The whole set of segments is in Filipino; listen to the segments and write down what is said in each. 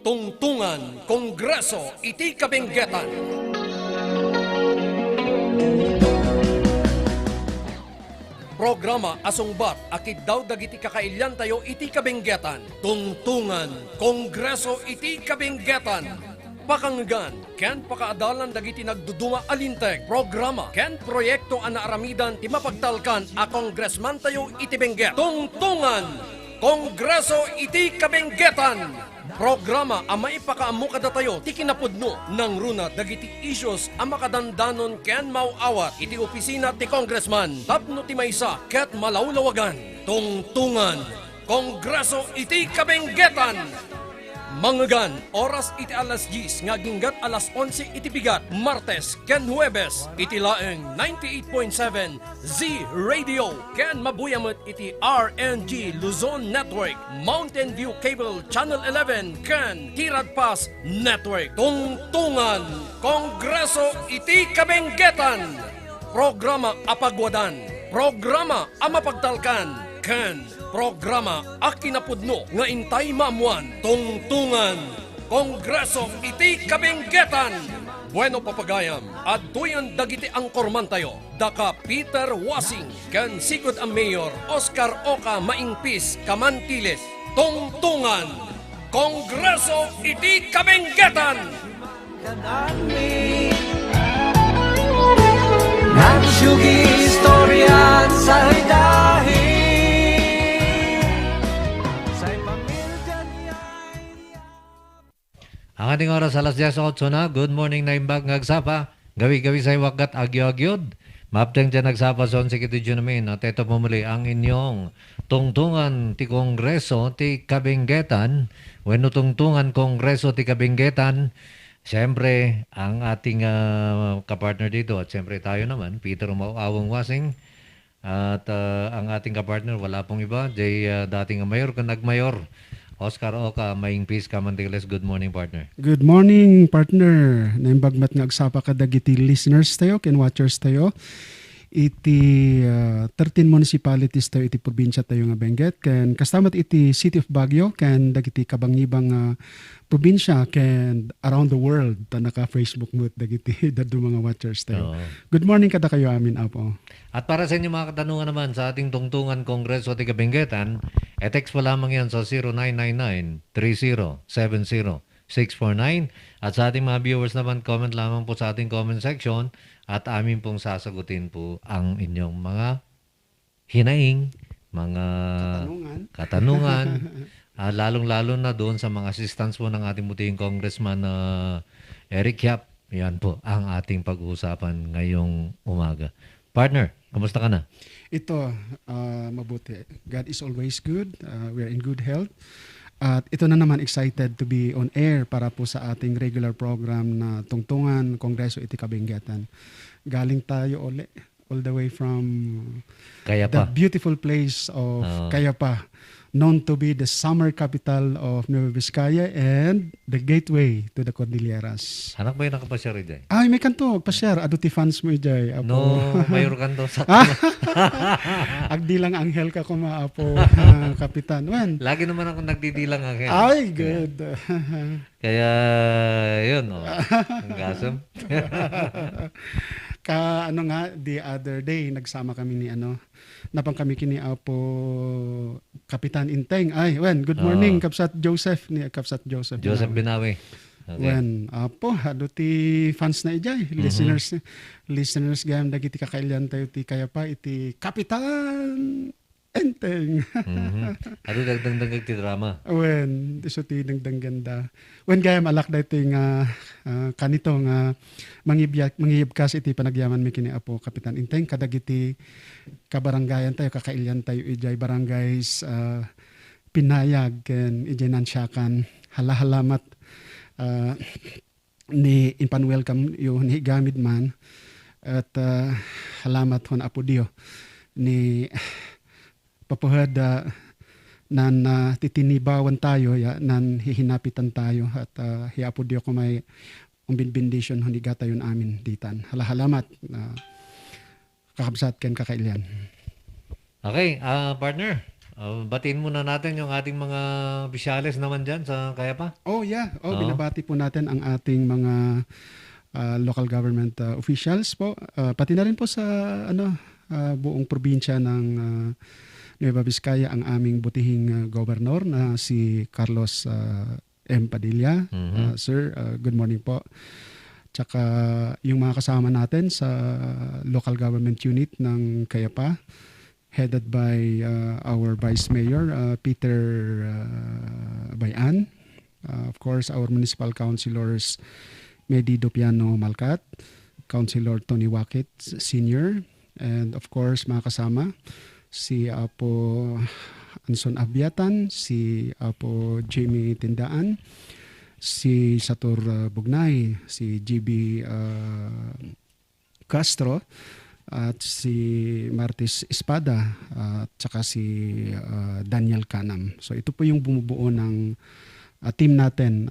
Tungtungan Kongreso iti kabenggetan. Programa asungbat akid daw dagiti kakailyan tayo iti kabenggetan. Tungtungan Kongreso iti kabenggetan. Pakanggan, ken pakaadalan dagiti nagduduma alinteg. Programa, ken proyekto anaaramidan ti mapagtalkan a kongresman tayo iti bengget. Tungtungan Kongreso iti kabenggetan. Programa ang maipakaamu kada tayo ti kinapudno ng runa dagiti issues ang makadandanon ken mauawat iti opisina ti congressman tapno ti maysa ket malawlawagan. Tungtungan Kongreso iti kabenggetan. Manggan, oras iti alas 10, ngaginggat alas 11 iti bigat, Martes, ken Huwebes, iti laeng 98.7 Z Radio, ken mabuyamot iti RNG Luzon Network, Mountain View Cable Channel 11, ken Tirad Pass Network. Tungtungan, Kongreso iti kabenggetan. Programa apagwadan, programa amapagtalkan, ken programa akinapudno nga intay maamuan. Tungtungan Kongreso iti kabenggetan. Bueno papagayam, adtoyan dagiti angkorman tayo. Daka Peter Wasing, ken sigud ang Mayor Oscar Oca Maingpis Kamantiles. Tungtungan Kongreso iti kabenggetan. Nagsugi istorya sa hidahin. Ang ating oras alas 10:08 na. Good morning na imbag ngagsapa. Gawi-gawi sa iwagat agyo-agyod. Mapteng dyan nagsapa sa 11 kitidyo namin. At ito po muli ang inyong tungtungan ti Kongreso ti Kabenggetan. When tungtungan Kongreso ti Kabenggetan, siyempre ang ating kapartner dito at siyempre tayo naman, Peter Awang Wasing. At ang ating kapartner, wala pong iba, dating mayor, nagmayor. Oscar Oca, Maingpis Kamantiles. Good morning, partner. Good morning, partner. Naimbagmat nga agsapa ka dagiti listeners tayo, ken watchers tayo. Iti 13 municipalities tayo, iti probinsya tayo nga Benguet. Ken kastamat iti City of Baguio, ken dagiti kabangibang probinsya, ken around the world. Ta naka-Facebook mo dagiti dadu mga watchers tayo. Good morning kada kayo amin, Apo. At para sa inyo mga katanungan naman sa ating tungtungan Kongreso ti Kabenggetan, text po lamang yan sa 0999-3070-649. At sa ating mga viewers naman, comment lamang po sa ating comment section at amin pong sasagutin po ang inyong mga hinaing, mga katanungan lalong-lalo na doon sa mga assistants po ng ating muting Congressman Eric Yap. Yan po ang ating pag-uusapan ngayong umaga. Partner, kamusta ka na? Ito, mabuti. God is always good. We are in good health. At ito na naman, excited to be on air para po sa ating regular program na Tungtungan Kongreso iti Kabenggetan. Galing tayo all the way from Cayapa, the beautiful place of Cayapa, known to be the summer capital of Nueva Vizcaya and the gateway to the Cordilleras. Anak ba yung nakapasyar ijay? Ay, may kanto. Pa-share. Aduti fans mo ijay. Apo. No, mayor kanto sa Agdi lang anghel ka kumaapo, kapitan. When? Lagi naman ako nagdidilang akin. Ay, good. Kaya, yun, ang gasam. The other day, nagsama kami ni napang kami kini Apo Kapitan Inteng. Ay, good morning, Kapsat Joseph. Kapsat Joseph Binawi. Okay. Apo, aduti fans na ijay. Listeners gayam dagiti kakailyan tayo ti Cayapa, iti Kapitan Enteng. Ano dagdag ti drama? Iso ti dagdag ganda. Gayam alak dito nga kanito nga mangiyab kas iti panagyaman mi kini Apo Kapitan Inteng kadagiti kabaranggayan tayo, kakailyan tayo ijay barangays Pinayag ken ijay Nansyakan. Halahalamat ni inpan welcome yun ni gamit man at halamat hon Apo Dio ni papuhad nan titinibawan tayo nan hihinapitan tayo at hiapo Dio ko may umbin-bindisyon honiga tayo amin ditan. Halahalamat kakabsat ken kakailyan. Okay, partner. Batiin muna natin yung ating mga opisyalis naman dyan sa Kayapa. Oh yeah, Oo. binabati po natin ang ating mga local government officials po. Pati na rin po sa buong probinsya ng Nueva Vizcaya ang aming butihing gobernador na si Carlos M. Padilla. Sir, good morning po. Tsaka yung mga kasama natin sa local government unit ng Kayapa, headed by our Vice Mayor, Peter Bayan. Of course, our municipal councilors, Medi Dopiano Malcat, Councilor Tony Wakit Sr., and of course, mga kasama, si Apo Anson Abiatan, si Apo Jamie Tindaan, si Satur Bugnay, si GB Castro, at si Martis Espada, at saka si Daniel Canam. So ito po yung bumubuo ng team natin,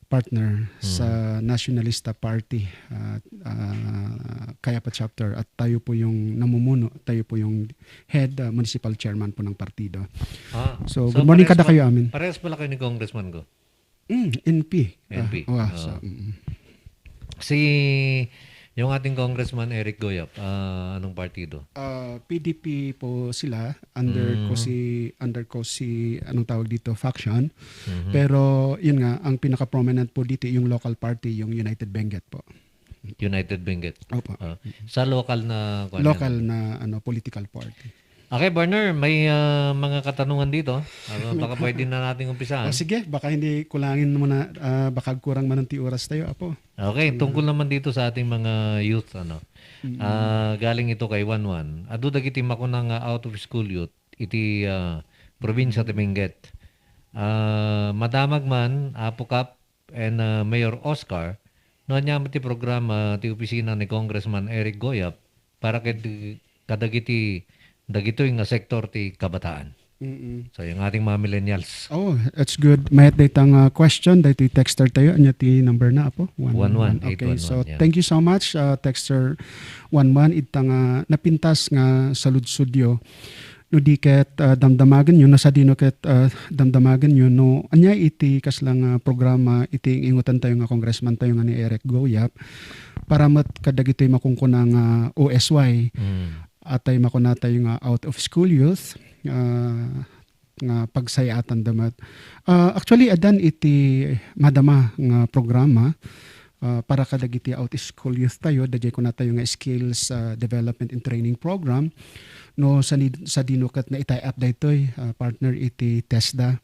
partner sa Nationalista Party, Kayapa Chapter, at tayo po yung namumuno, tayo po yung head municipal chairman po ng partido. So good morning kada kayo amin. Parehas pala kayo ni Congressman ko. NP. NP. Si yung ating Congressman Eric Goyap, anong partido? PDP po sila, under ko si anong tawag dito, faction. Pero yun nga, ang pinaka-prominent po dito yung local party, yung United Benguet po. United Benguet. Opo. Sa local na Local na political party. Okay, Barner, may mga katanungan dito. Baka pwede na nating umpisahan. Sige, baka hindi kulangin mo na, baka kurang man ng oras tayo, Apo. Okay, tungkol naman dito sa ating mga youth, galing ito kay Wanwan. Adu dagiti mako ng out of school youth, iti probinsya ti Benguet. Madamag man, Apo Cap and Mayor Oscar, no niya ti programa ti opisina ni Congressman Eric Goyap para kadagiti dagito yung sektor ti kabataan. So yung ating mga millennials. Oh, that's good. May datang question, dahito texter tayo. Anya ti number na, Apo? 11. Okay, so yeah. thank you so much, texter 11. Itang napintas nga sa Ludsudyo. No di ket damdamagan yun, no sa dino ket damdamagan yun, no anya iti kaslang programa, iti ingutan tayo nga congressman tayo nga ni Eric Goyap para mat kadagitoy makungkunang OSY. Atay makunata yung out of school youth nga pagsayatan damat. Actually adan iti madama nga programa para kadagiti out of school youth tayo, dajay ko na tayo nga skills development and training program no sa dinukat na itay up daytoy partner iti TESDA.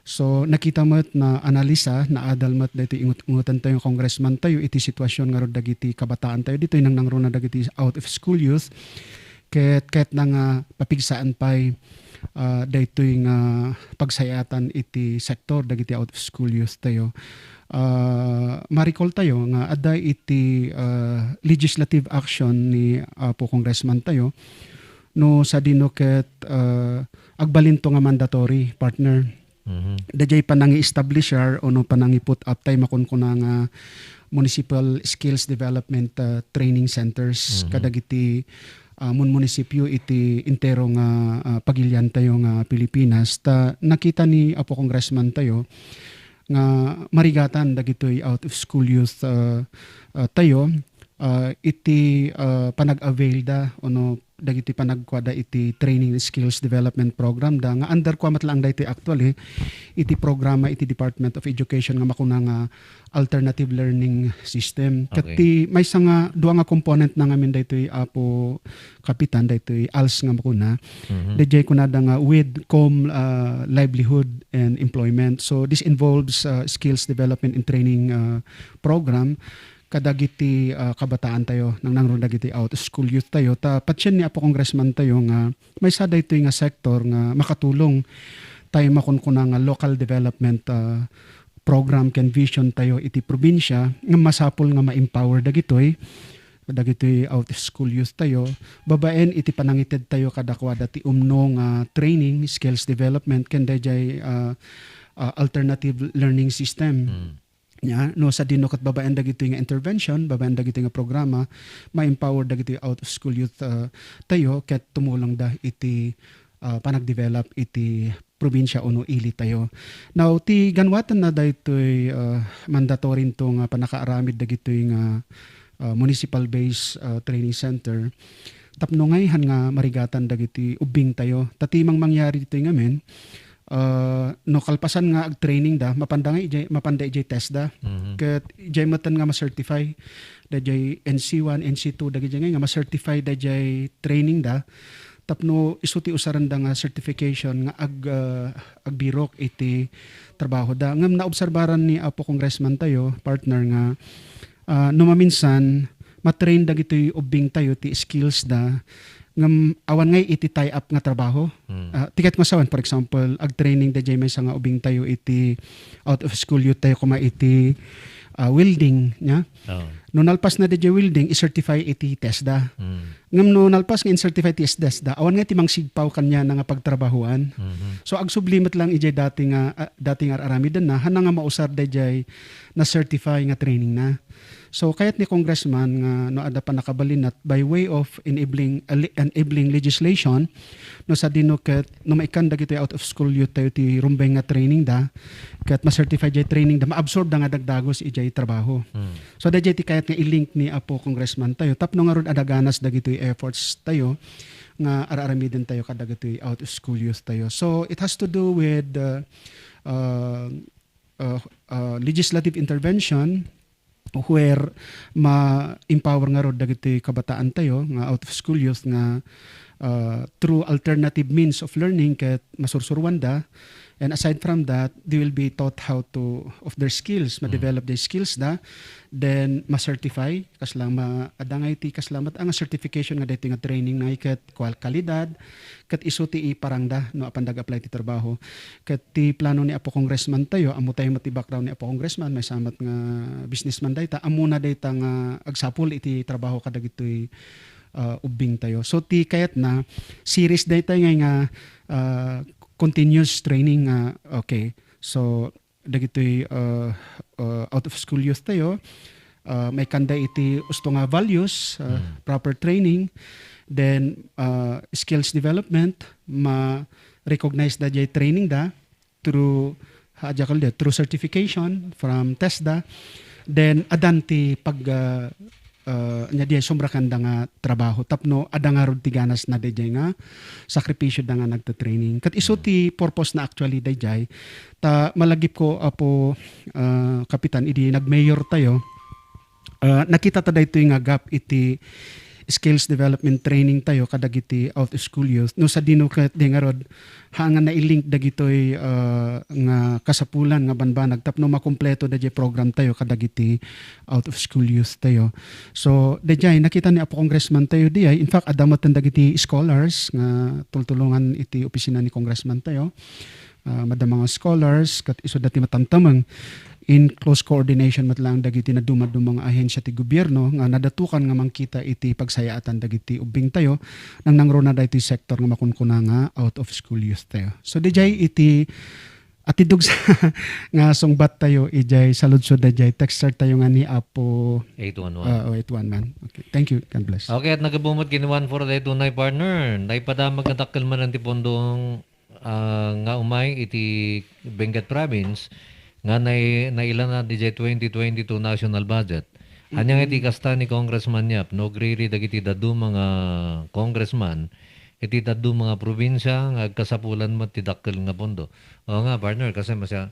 So nakita mo't na analisa na adal mo't daytoy ingutan tayo congressman tayo iti sitwasyon nga rod dagiti kabataan tayo ditoy nang nangro na dagiti out of school youth ket nang papigsaan pay daytoy nga pagsayatan iti sektor dagiti out of school youth tayo. Maricall tayo nga aday iti legislative action ni po congressman tayo no sa dino ket agbalinto nga mandatory partner. Dajay panangi establisher o no panangi put up tay makunkuna nga municipal skills development training centers kadagiti munisipyo iti intero nga pagilyan tayo nga Pilipinas. Nakita ni Apo Congressman tayo nga marigatan dagitoy out of school youth tayo iti panag-avail da ono dagiti panagkwada iti training skills development program da nga under kwa matlang daytoy actually iti programa iti Department of Education nga makuna nga alternative learning system. Okay. Kati may nga duwa nga component na ngamin daytoy Apo Kapitan daytoy ALS nga makuna. Dayjay kunada nga with livelihood and employment. So this involves skills development and training program kadagiti kabataan tayo nang nangro dagiti out school youth tayo ta patyen ni Apo Congressman tayo nga may sada ito nga sektor nga makatulong tayo makunkuna nga local development program ken vision tayo iti probinsya nga masapol nga ma-empower dagitoy out school youth tayo babaen iti panangited tayo kadakwada ti umno nga training skills development ken dayjay alternative learning system. No sa dino kat babaen dagiti nga intervention, babaen dagiti nga programa, ma-empower dagiti out of school youth tayo ket tumulong da iti panagdevelop iti probinsya uno ili tayo. Now ti ganwatan na daytoy mandatory to nga panakaaramid dagitoy nga municipal based training center. Tapno ngayhan nga marigatan dagiti ubing tayo. Tatimang mangyari dito ngamen no kalpasan nga ag training da mapanda ijay test da. Ket ijay matan nga ma-certify da jay NC1, NC2 dagiti nga ma-certify da jay training da. Tapno isuti usaran da nga certification nga agbirok iti trabaho da. Ngam naobserbaran ni Apo Congressman tayo, partner nga no maminsan matrain dagiti ubing tayo ti skills da ngam awan ngay iti tie up nga trabaho. Tiket nga sawan, for example, ag training da jay may nga ubing tayo iti out of school youth tayo kuma iti welding nya. No nalpas na DJ welding i-certify iti TESDA. Ngam no nalpas nga in-certify iti TESDA, awan nga timang sigpaw kanya nga pagtrabahuan. So ag sublimat lang ijay dati nga aramidan na hana nga mausar DJ na certify nga training na. So kayat ni Congressman nga no ada pa nakabalinat by way of enabling legislation no sa dino ket no maikan dagiti out of school youth tayo ti rumbeng nga training da ket ma-certify jay training da ma-absorb da nga dagdagos ijay trabaho. So dajay ti kayat nga i-link ni Apo Congressman tayo tapno nga rod adaganas dagiti efforts tayo nga araramiden tayo kadagiti out of school youth tayo. So it has to do with legislative intervention where ma-empower nga rod dagiti kabataan tayo nga out of school youth nga through alternative means of learning ket masursurwan da. And aside from that, they will be taught how to of their skills, ma-develop their skills da. Then ma-certify kaslang maadangay ti kaslamat ang certification nga daytoy nga training na ket kalidad ket isu ti iparang da no apan dag-apply ti trabaho. Ket ti plano ni Apo Congressman tayo, amo tayo mati background ni Apo Congressman may samat nga businessman dayta, amuna dayta nga agsapul iti trabaho kadagitoy ubing tayo. So ti kayat na series dayta nga continuous training okay. So dagitoy out of school youth tayo may kanda iti usto nga values, proper training, then skills development, ma-recognize da jay training da through through certification from TESDA, then adanti pag nya diay sombra kanda nga trabaho tapno ada nga rod ti ganas na dayjay nga sakripisyo da nga nagta-training ket isu ti purpose na actually dayjay ta malagip ko Apo kapitan idi nagmayor tayo nakita ta daytoy nga gap iti skills development training tayo kadagiti out of school youth no sa dino ket di nga rod hangan na i-link dagitoy nga kasapulan nga banbanag tapno makumpleto dayjay program tayo kadagiti out of school youth tayo. So dayjay nakita ni Apo Congressman tayo diay in fact adamot dagiti scholars nga tultulungan iti opisina ni Congressman tayo. Madam mga scholars kat iso dati matamtamang in close coordination matlang dagiti na dumadumang ahensya ti gobyerno nga nadatukan nga mangkita iti pagsayaatan dagiti ubing tayo nang nangrona da iti sector nga makunkuna nga out of school youth tayo. So dijay iti atidug sa nga sungbat tayo ijay saludsod dajay texter tayo nga ni Apo 811. 811. Okay. Thank you. God bless. Okay, at nagabumot kinuwan for the tunay partner. Naipadamag ang takil man ang tipondong nga umay iti Benguet Province nga nailan na DJ 2022 national budget. Anyang iti kasta ni Congressman Yap, no griri dagiti dadu mga congressman, iti dadu mga probinsya nga kasapulan mo ti dakkel nga pondo. O nga partner, kasi masya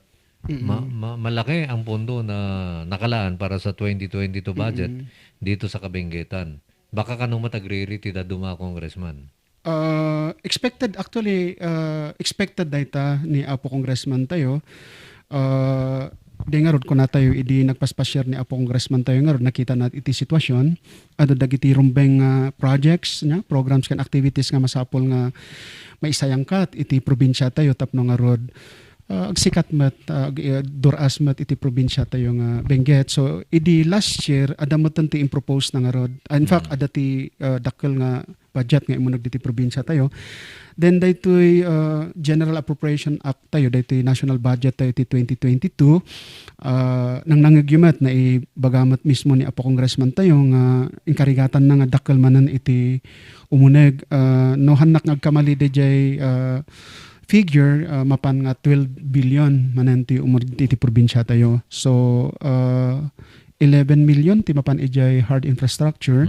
malaki ang pondo na nakalaan para sa 2022 budget dito sa Kabenguetan. Baka kanong matagriri ti dadu mga congressman. Expected data ni Apo Congressman tayo. Di nga rod ko na tayo idi nagpaspasyar ni Apo Congressman tayo nga rod nakita na iti sitwasyon ano dagiti rumbeng projects nya programs kan activities nga masapol nga maisayang kat iti probinsya tayo tapno nga rod agsikat met duras met iti probinsya tayo nga Benguet. So idi last year adamotan ti impropose na nga rod in fact adati dakkel nga budget nga imunag diti probinsya tayo. Then daytoy General Appropriation Act tayo, daytoy national budget tayo ti 2022 nang nangagyumat na ibagamat mismo ni Apo Congressman tayo nga inkarigatan na nga dakkel manan iti umuneg no hanak ngagkamali dayjay figure mapan nga 12 billion manan ti umur iti probinsya tayo. So 11 million ti mapan ijay hard infrastructure.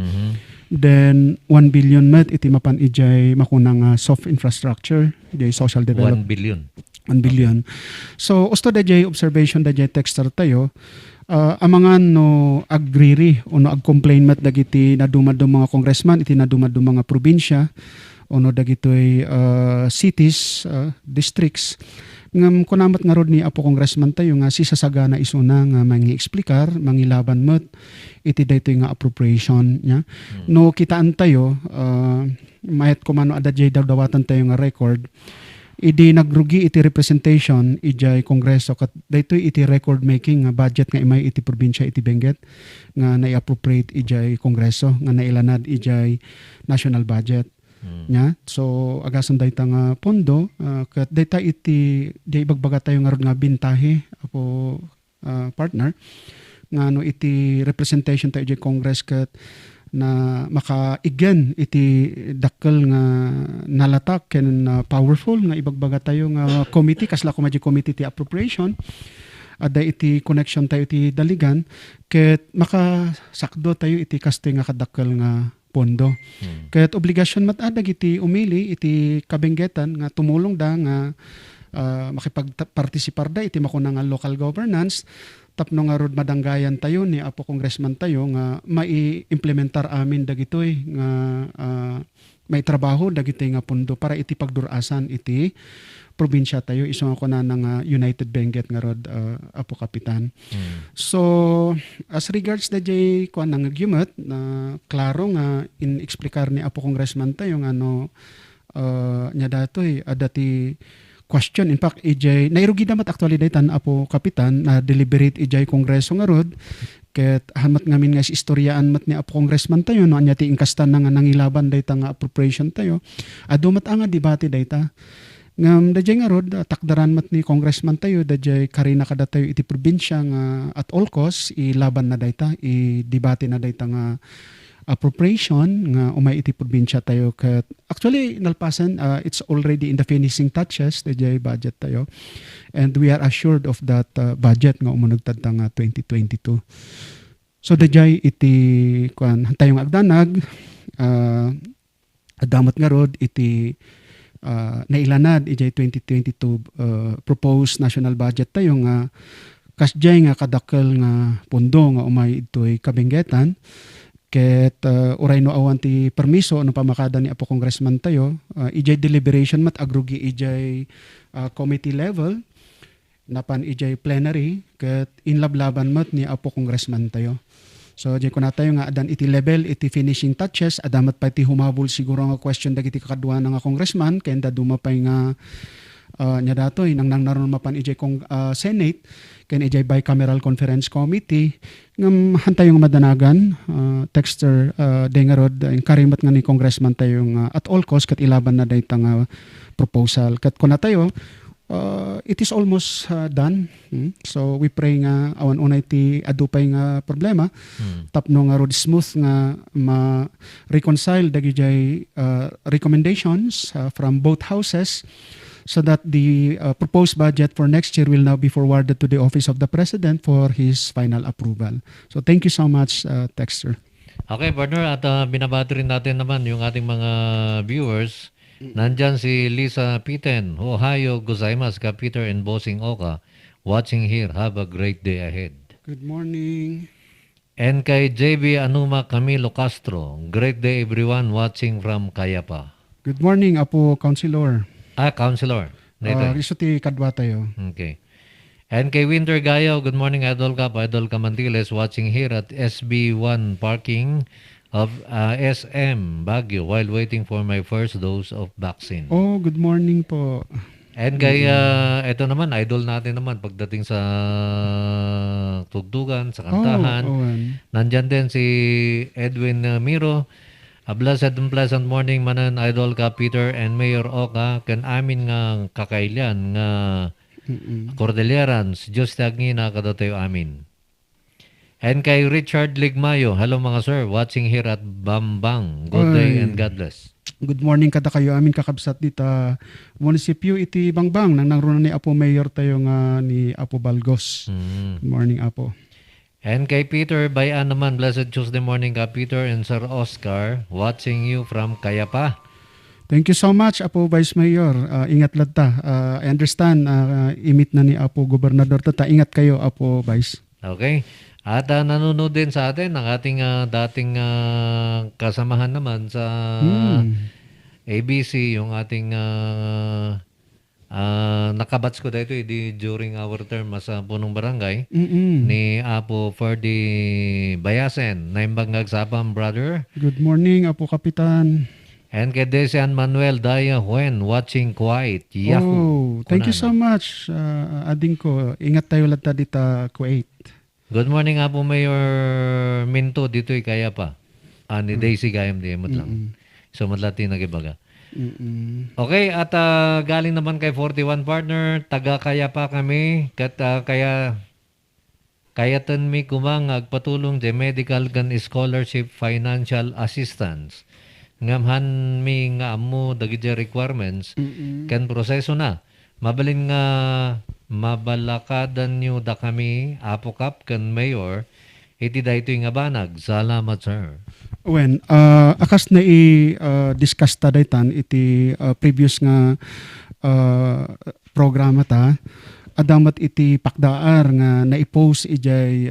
Then 1 billion met iti mapan ijay makunang soft infrastructure, ijay social 1 development. billion. 1 billion. So usto dayjay observation dayjay texter tayo. Amangan no agriri o no ag-complain met dagiti nadumad mga congressman iti nadumad mga probinsya ono dagitoy cities, districts ngam kunamat nga rod ni Apo Congressman tayo nga sisasagana isuna nga mangi-explikar, mangilaban met iti daytoy nga appropriation nya. No kitaan tayo mayat kumano adajay dawdawatan tayo nga record idi nagrugi iti representation ijay kongreso kat daytoy iti record making nga budget nga imay iti probinsya iti Benguet nga nai-appropriate ijay kongreso nga nailanad ijay national budget. Nya so agasan dayta nga pondo ket dayta iti di bagbaga tayo nga rod nga bintahe apo partner nga no iti representation tayo iti congress ket na makaigen iti dakkel nga nalatak ken powerful nga ibagbaga tayo nga committee kasla kuma committee ti appropriation ada iti connection tayo iti daligan ket makasakdo tayo iti kastoy nga kadakkel nga pondo. Kaya't obligasyon matadag iti umili iti kabenggetan nga tumulong da nga makipagpartisipar da iti makuna nga local governance tapno nga rod madanggayan tayo ni Apo Congressman tayo nga mai-implementar amin dagitoy nga may trabaho dagitoy nga pondo para iti pagdurasan iti probinsya tayo iso nga kuna nga United Benguet nga rod Apo Kapitan. So as regards the jay kuan nang agyumet na klaro nga in-explikar ni Apo Congressman tayo nga no nya datoy adati question in fact ijay nairugi damat actually daytan Apo Kapitan na deliberate ijay kongreso nga rod ket hamat ngamin nga istoryaan mat ni Apo Congressman tayo no anya ti ingkastan nga nangilaban dayta nga appropriation tayo adumat anga debate dayta ngam dajay nga rod takdaran mat ni congressman tayo dajay karina kada tayo iti probinsya nga at all costs ilaban na dayta i-debate na dayta nga appropriation nga umay iti probinsya tayo ket actually nalpasan it's already in the finishing touches dajay budget tayo and we are assured of that budget nga umunugtad ta nga 2022. So dajay iti kuan tayong agdanag adamat nga rod iti nailanad ijay 2022 proposed national budget tayo nga kasjay nga kadakkel nga pondo nga umay itoy kabenggetan ket uray no awan ti permiso no pamakada ni Apo Congressman tayo ijay deliberation mat agrugi ijay committee level napan ijay plenary ket inlablaban mat ni Apo Congressman tayo. So jay kuna tayo nga adan iti level iti finishing touches adamat pa iti humabol siguro nga question dagiti kakadwa nga congressman kenda dumapay nga nya datoy nang naron mapan ijay kong Senate ken ijay bicameral conference committee ngam hantayong madanagan texter dengarod karimat nga ni congressman tayo nga at all cost ket ilaban na dayta nga proposal ket kuna tayo it is almost done. So we pray nga awan unay ti adupay nga problema tapno nga road smooth nga ma-reconcile dagiti recommendations from both houses so that the proposed budget for next year will now be forwarded to the office of the President for his final approval. So thank you so much Texter. Okay, partner, at binabati rin natin naman yung ating mga viewers. Nandyan si Lisa Piten, Ohio gozaimasu ka Peter and Bossing Oka, watching here. Have a great day ahead. Good morning. And kay JB Anuma Camilo Castro, great day everyone watching from Cayapa. Good morning Apo Councilor. Councilor. Iso ti kadwa tayo. Okay. And kay Winter Gayo, good morning Idol Cap, Idol Camantiles, watching here at SB1 parking of SM Baguio while waiting for my first dose of vaccine. Oh, good morning po. And kay ito naman, idol natin naman pagdating sa tugtugan, sa kantahan. Oh, Nandyan din si Edwin Miro. A blessed and pleasant morning manan Idol ka Peter and Mayor Oka ken amin nga kakailyan nga Cordilleran Diyos tagni na kadatoy amin. And kay Richard Ligmayo, hello mga sir, watching here at Bambang. Good day and God bless. Good morning kada kayo amin kakabsat dita munisipyo iti Bangbang nang nangrunan ni Apo Mayor tayo nga ni Apo Balgos. Good morning Apo. And kay Peter Bayan naman, blessed Tuesday morning ka Peter and Sir Oscar, watching you from Kayapa. Thank you so much Apo Vice Mayor. Ingat ladta. I understand imit na ni Apo Gobernador tata. Ingat kayo Apo Vice. Okay? At nanonood din sa atin ang ating dating kasamahan naman sa ABC, yung ating nakabats ko dito during our term sa punong barangay ni Apo Ferdy Bayasen, Naimbang Ngagsapam, brother. Good morning Apo Kapitan. And kay Desian Manuel Daya Huen, watching quiet. Yahoo! Thank you so much. Ading ko, ingat tayo ladta dita Kuwait. Good morning nga po, Mayor Minto. Dito'y kaya pa. Ni Daisy Gayam di emot lang. So, madlati nagibaga. Okay, at galing naman kay 41 partner, taga kaya pa kami. Kaya tan mi kumang agpatulong di medical gan scholarship financial assistance. Ngamhan mi nga amu dagi requirements kan proseso na. Mabalin nga mabalakadan nyo da kami, Apo Kap, kan Mayor, iti da ito nga banag. Salamat, sir. When, akas na i-discuss ta daytan, iti previous nga programa ta, adamat iti pakdaar nga na-post ijay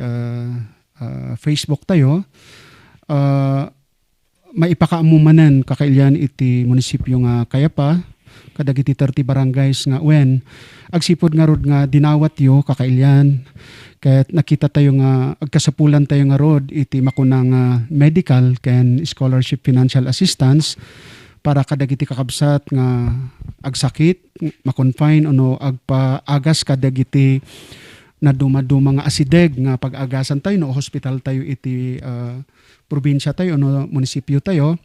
Facebook tayo, maipakaamumanan kakailyan iti munisipyo nga Kayapa, kadagiti 30 barangays nga when agsipod nga rod nga dinawat yo kakailyan ket nakita tayo nga agkasapulan tayo nga rod iti makunang medical ken scholarship financial assistance para kadagiti kakabsat nga agsakit makonfine ono agpaagas kadagiti na dumaduma nga asideg nga pag-agasan tayo no hospital tayo iti probinsya tayo no munisipyo tayo.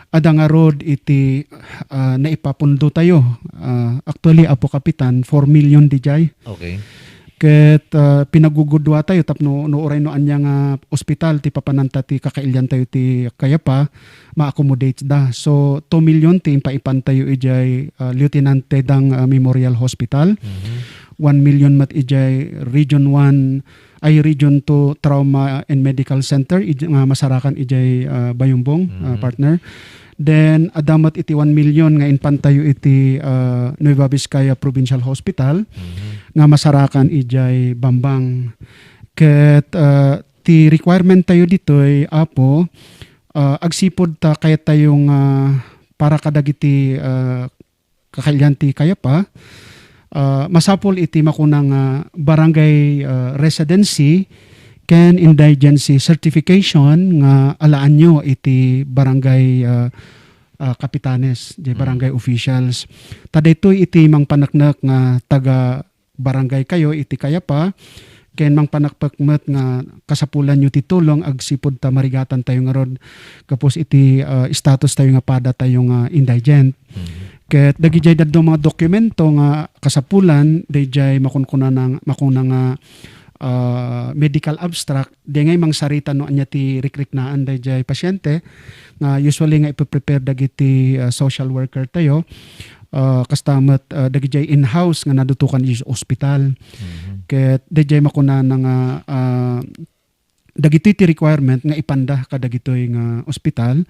Ada nga rod iti naipapundo tayo. Actually, Apo Kapitan, 4 million di jay. Okay. Ket pinagugudwa tayo tapno no oray no anya nga ospital ti papananta ti kakailyan tayo ti Kayapa ma-accommodate da. So 2 million ti paipan tayo ijay Lieutenant Tedang Memorial Hospital. 1 million mat ijay Region 1 ay Region 2 Trauma and Medical Center nga masarakan ijay Bayumbong partner. Then adamat iti 1 million nga inpantayo iti Nueva Vizcaya Provincial Hospital nga masarakan ijay Bambang. Ket ti requirement tayo ditoy Apo agsipod ta kaya tayong para kadagiti kakailyan ti Kayapa masapol iti makunang barangay residency ken indigency certification nga alaan nyo iti barangay kapitanes, di barangay officials. Tadaytoy iti mang panaknak nga taga barangay kayo iti Kayapa ken mang panakpakmet nga kasapulan nyo titulong agsipod ta marigatan tayo nga rod kapos iti status tayo nga pada tayo nga indigent. Ket dagijay dadto mga dokumento nga kasapulan dayjay makunang medical abstract di ngay mang sarita no anya ti rikriknaan dayjay pasyente nga usually nga ipe-prepare dagiti social worker tayo kastamet dagijay in-house nga nadutukan is hospital. Ket dayjay makuna nga dagiti ti requirement nga ipanda kadagitoy nga ospital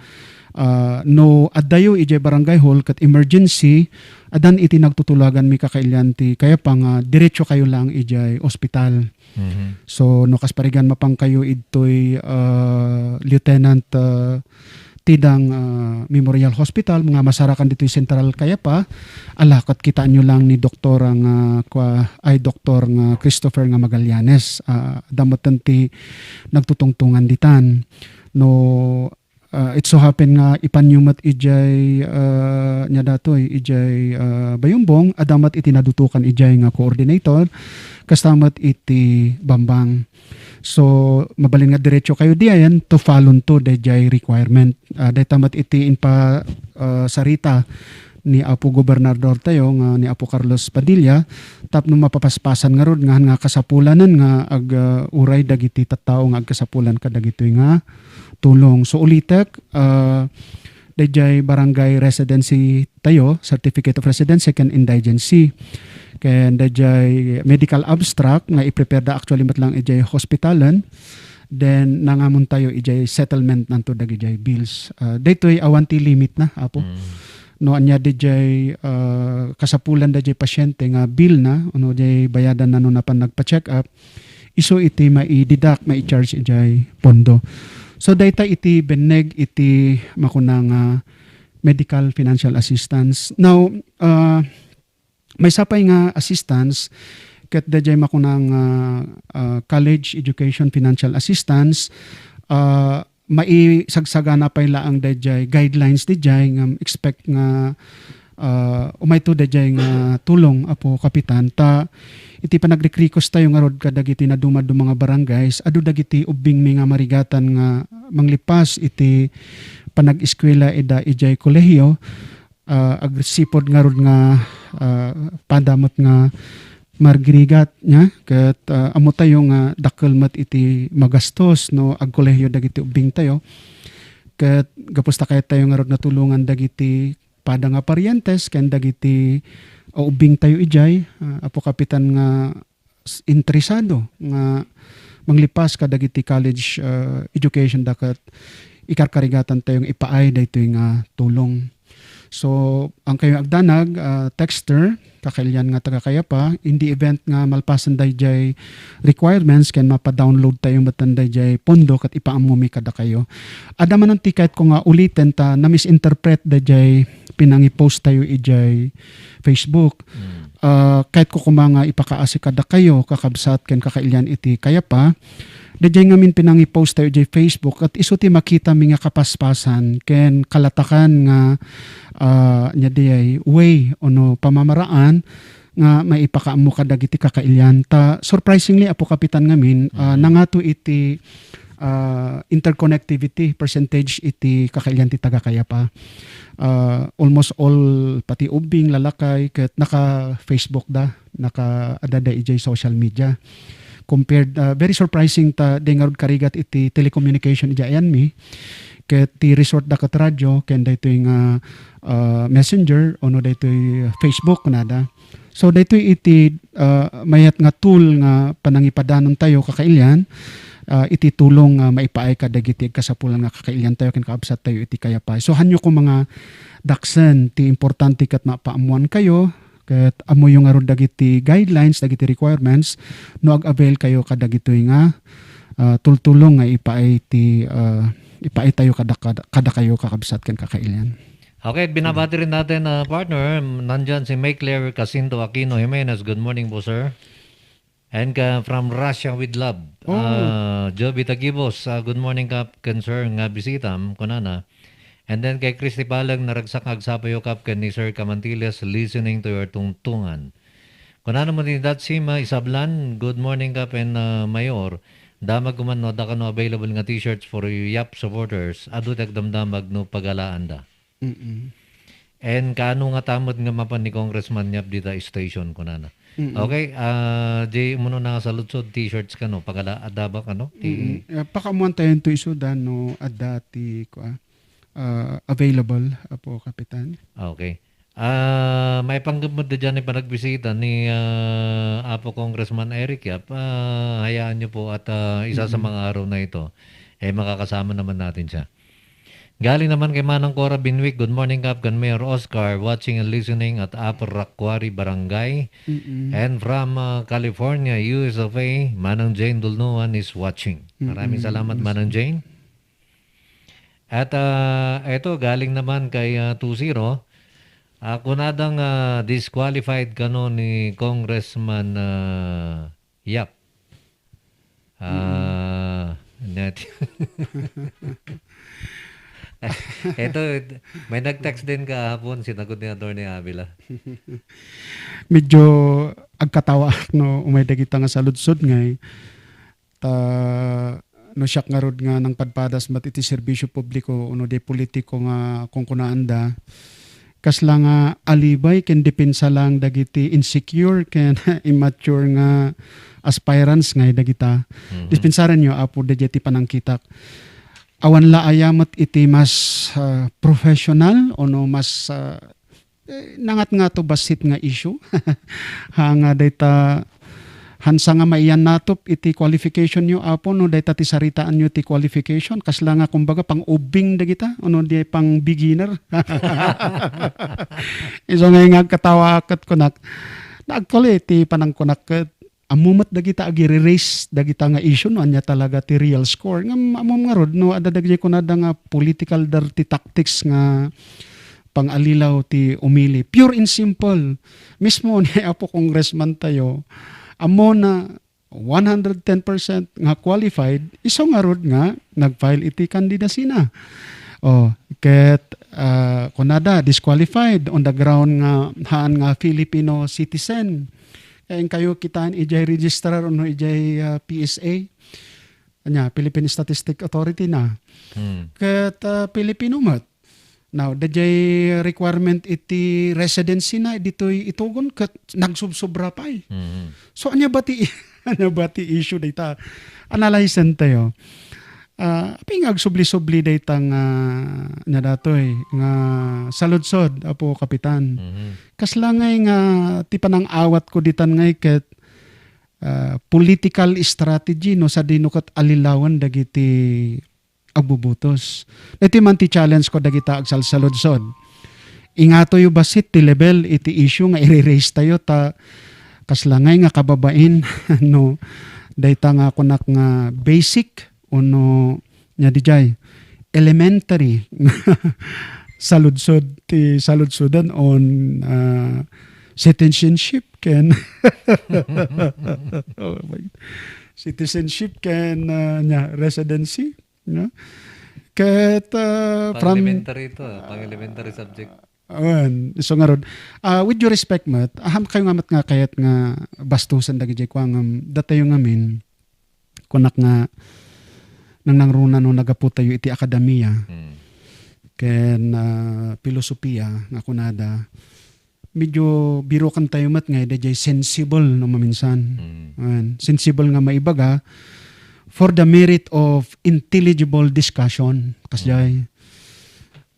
no addayo ijay barangay hall ket emergency adan iti nagtutulagan mi kakailyan ti kaya pang diretso kayo lang ijay ospital. So no kasparigan mapang kayo idtoy Lieutenant Tidang Memorial Hospital mga masarakan ditoy Central Kayapa alakat kita nyo lang ni doktor ang doktor nga Christopher nga Magallanes damoten ti nagtutungtungan ditan no it so happen nga ipanyumat ijay nya datoy ijay Bayumbong adamat iti nadutukan ijay nga coordinator kastamat iti Bambang. So mabalin nga diretso kayo diyan to follow to dayjay requirement. Day tamat itiin pa sarita ni Apo Gobernador tayo nga ni Apo Carlos Padilla tapno mapapaspasan nga rod nga kasapulanan nga uray dagiti tattao nga kasapulan ka dagitoy nga tulong. So ulitek dayjay barangay residency tayo, certificate of residence, second indigency. Kaya dayjay medical abstract nga i-prepare da actually matlang ijay hospitalan. Then nangamon tayo ijay settlement nanto dagijay bills. Daytoy awanti limit na apo. No anya dayjay kasapulan dayjay pasyente nga bill na ano jay bayadan na no na pan nagpa-check up. Iso iti mai-deduct, mai-charge ijay pondo. So data iti beneg iti makunang medical financial assistance. Now may sapay nga assistance ket dayjay makunang college education financial assistance maisagsagana pay laang dayjay guidelines dayjay nga expect nga umayto dayjay nga tulong apo kapitan ta iti panagrekrikos tayo nga rod kadagiti na dumado mga barangays adu dagiti ubing mi nga marigatan nga manglipas iti panag-eskwela ida ijay kolehiyo agresipod nga rod nga pandamot nga margirigat nya ket amo tayo nga dakkel met iti magastos no ag kolehiyo dagiti ubing tayo ket gapos ta kay tayo nga rod natulungan dagiti pada nga parientes ken dagiti ubing tayo ijay apo kapitan nga interesado nga manglipas ka dagiti college education dakat ikarkarigatan tayong ipaay daytoy nga tulong. So ang kayo agdanag texter kakailyan nga taga kaya pa in the event nga malpasan dayjay requirements ken mapa-download tayong batan dayjay pondo kat ipaammo mi kada kayo. Ada man ang ticket ko nga ulitin ta na misinterpret dayjay pinangi-post tayo ijay Facebook. Kahit ko kumanga ipakaasi kada kayo kakabsat ken kakailyan iti kaya pa dayjay ngamin pinangi-post tayo ijay Facebook at iso ti makita mi nga kapaspasan ken kalatakan nga nya dayay way ono pamamaraan nga maipakaammo kadagiti kakailyan ta surprisingly apo kapitan ngamin nangato iti interconnectivity percentage iti kakailyan ti tagakayapa. Almost all pati ubing lalakay ket naka Facebook da naka adada ijay social media compared very surprising ta dengarod karigat iti telecommunication ijay mi ket ti resort da kat radyo ken daytoy nga messenger ono daytoy Facebook nada. So daytoy iti mayat nga tool nga panangipadanon tayo kakailyan iti tulong maipaay ka dagiti kasapulan nga kakailyan tayo ken kaabsat tayo iti kayapay. So hanyo ko mga daksen ti importante kat mapaamuan kayo ket amo yung arod dagiti guidelines dagiti requirements no ag-avail kayo kadagitoy nga tultulong nga ipaay tayo kada kayo kakabsat ken kakailyan. Okay, binabati rin natin partner. Nandyan si May Claire Casinto Aquino Jimenez. Good morning po, sir. And from Russia with love. Joby Tagibos. Good morning kap ken sir nga bisitam kunana. And then kay Christy Palag naragsak agsapayo kap ken ni Sir Camantiles listening to your tungtungan. Kunana mo din dat sima isablan. Good morning kap and mayor. Damag kuman no dakano available nga t-shirts for YAP supporters. Adu tagdamdamag no pagalaan da. And kaano nga tamod nga mapan ni Congressman Yap dita station kunana. Okay, Jay mo na sa lutsod t-shirts ka no pagala adaba ka no. Pakamuan tayo to isudan no adati ko available po kapitan. Okay. May panggabod dyan ni panagbisita ni Apo Congressman Eric Yap. Hayaan niyo po at isa sa mga araw na ito makakasama naman natin siya. Galing naman kay Manang Cora Binwick. Good morning, Captain Mayor Oscar. Watching and listening at Upper Rakwari Barangay. And from California, US of A, Manang Jane Dulnuan is watching. Maraming salamat, Manang Jane. At ito, galing naman kay 2-0. Kunadang disqualified ka no ni Congressman Yap. Ito, may nag-text din kahapon, sinagot ni Atty. Avila. Medyo agkatawa no umay dagita nga sa lutsod ngay ta no siyak nga rod nga ng padpadas mat iti serbisyo publiko uno de politiko nga kung kunaanda kasla nga alibay ken depensa lang dagiti insecure ken immature nga aspirants nga dagita. Dispensaran nyo apo dagiti panangkitak. Awan la ayamat iti mas professional ono mas nangat nga to basit nga issue. Hanga data hansa nga maiyan natop iti qualification nyo apo no data ti saritaan nyo ti qualification kasla nga kumbaga pang ubing dagita ono di pang beginner. Iso nga katawa ket kunak. Actually ti panangkunak ket amumat dagita agi race dagita nga issue no anya talaga ti real score nga amom nga rod no ada dagiti kunada nga political dirty tactics nga pangalilaw ti umili pure and simple mismo ni apo congressman tayo amo na 110% nga qualified iso nga rod nga nagfile iti candidacy na ket kunada disqualified on the ground nga haan nga Filipino citizen. Kaya kayo kitaan ijay registrar o ijay PSA. Kanya, Philippine Statistic Authority na. Kat Pilipino mat. Now, dajay requirement iti residency na dito'y itugon kat nagsubsobra pa eh. So, anya ba ti issue data? Analyzen tayo. Aping agsubli-subli data nga nya datoy nga saludsod apo kapitan. Kaslangay nga ti panang awat ko ditan ngay ket political strategy no sa dinukat alilawan dagiti agbubutos. Iti man ti challenge ko dagita agsalsaludsod. Ingato yu basit ti level iti issue nga i-raise tayo ta kaslangay nga kababain no data nga kunak nga basic uno nya dijay elementary saludsod ti saludsodan on citizenship ken citizenship ken nya residency no ket from Elementary ito, pang elementary subject. So nga rod, with your respect mat, aham kayo nga mat nga kayat nga bastusan dagi jay kwangam datayo ngamin kunak nga nang nangruna no nagaputa yu iti akademiya ken filosofiya nga kunada medyo biro kan tayo mat nga dayjay sensible no maminsan sensible nga maibaga for the merit of intelligible discussion kasjay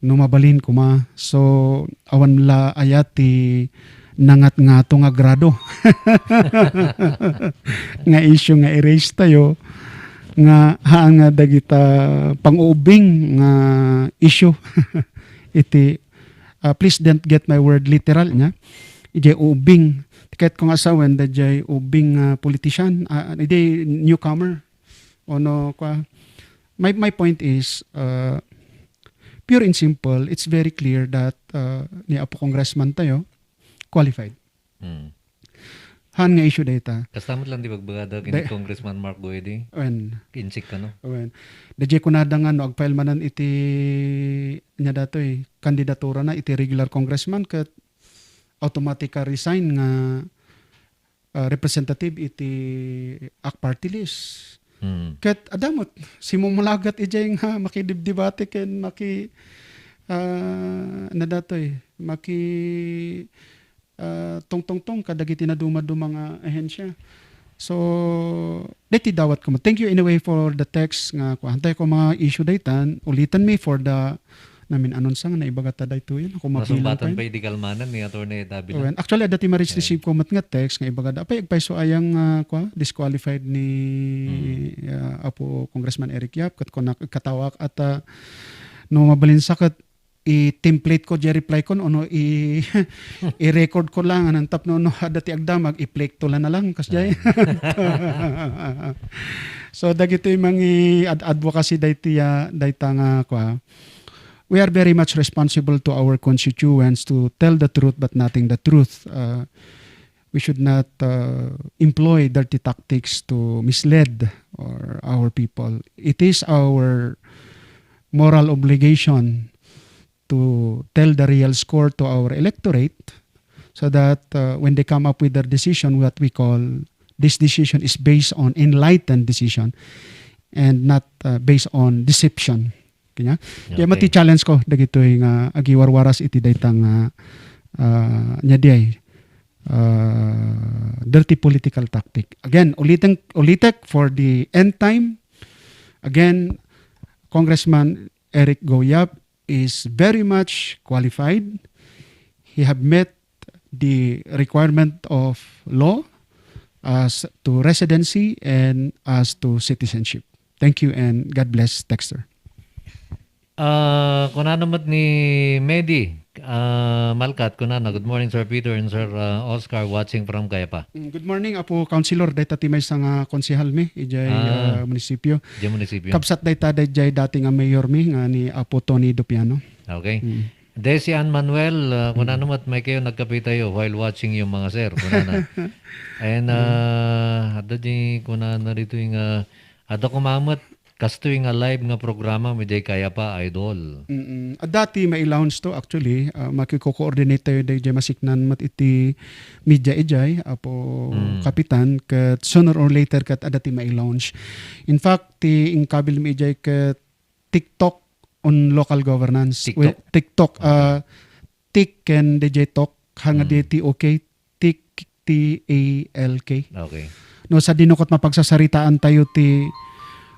no mabalin kuma so awan la ayati nangat nga to nga grado nga issue nga erase tayo nga haan nga dagita pang-ubing nga issue iti please don't get my word literal nya ijay ubing kahit kung asawan dajay ubing politician ijay newcomer ono kwa my point is pure and simple it's very clear that ni apo congressman tayo qualified han nga issue data. Kastamot lang di bagbagada kini Congressman Mark Goyedi. Kinsik ka no? Dajay kunada nga no, agfile manan iti nya datoy kandidatura na iti regular congressman ket automatic resign nga representative iti AK party list. Ket adamot simong malagat ijay nga makidibdibate ken maki nadatoy maki tong kadagiti na dumad mga ahensya. So, dati dawat ko. Thank you anyway for the text nga kuhantay ko mga issue daytan. Ulitan me for the namin anonsa nga naibagata dayto yun. Ako mapilang Masubatan pa di kalmanan ni Atty. Davila. Actually, dati ma-receive ko mat nga text nga ibagada. Apay agpayso ayang disqualified ni Apo Congressman Eric Yap kat ko nakatawak at no mabalin sakat i-template ko di reply ko no i-record ko lang anang tap no dati agdamag i-play to lang na lang kasjay. So dagito yung mga advocacy dayta nga kwa. We are very much responsible to our constituents to tell the truth but nothing the truth. We should not employ dirty tactics to mislead our people. It is our moral obligation to tell the real score to our electorate so that when they come up with their decision, what we call this decision is based on enlightened decision and not based on deception. Kanya? Kaya Okay. mati-challenge ko dagitoy nga agiwarwaras iti daytang nya diay dirty political tactic. Again, ulitek for the end time. Again, Congressman Eric Goyap is very much qualified. He have met the requirement of law as to residency and as to citizenship. Thank you and God bless, Dexter. Kuna naman ni Medi Malkat, kuna good morning Sir Peter and Sir Oscar watching from Kayapa. Good morning, Apo Councilor. Dayta timay sa nga konsehal mi, ijay munisipyo. Di munisipyo. Kapsat dayta dayjay dating nga mayor mi, nga ni Apo Tony Dopiano. Okay. Desi Ann Manuel, kuna naman may kayo nagkape tayo while watching yung mga sir. Kuna na. And ada di kuna na rito yung ada kumamat kasto yung live nga programa mi day Kayapa Idol. Dati may lounge to actually, makiko-coordinate tayo dayjay masiknan mat iti media ijay, Apo Kapitan, kat sooner or later kat adati may lounge. In fact, ti ingkabil mi ijay kat TikTok on local governance. TikTok? TikTok. Tik and DJ Talk. Hanga di TOK. Tik TALK. Okay. No, sa dinukot mapagsasaritaan tayo ti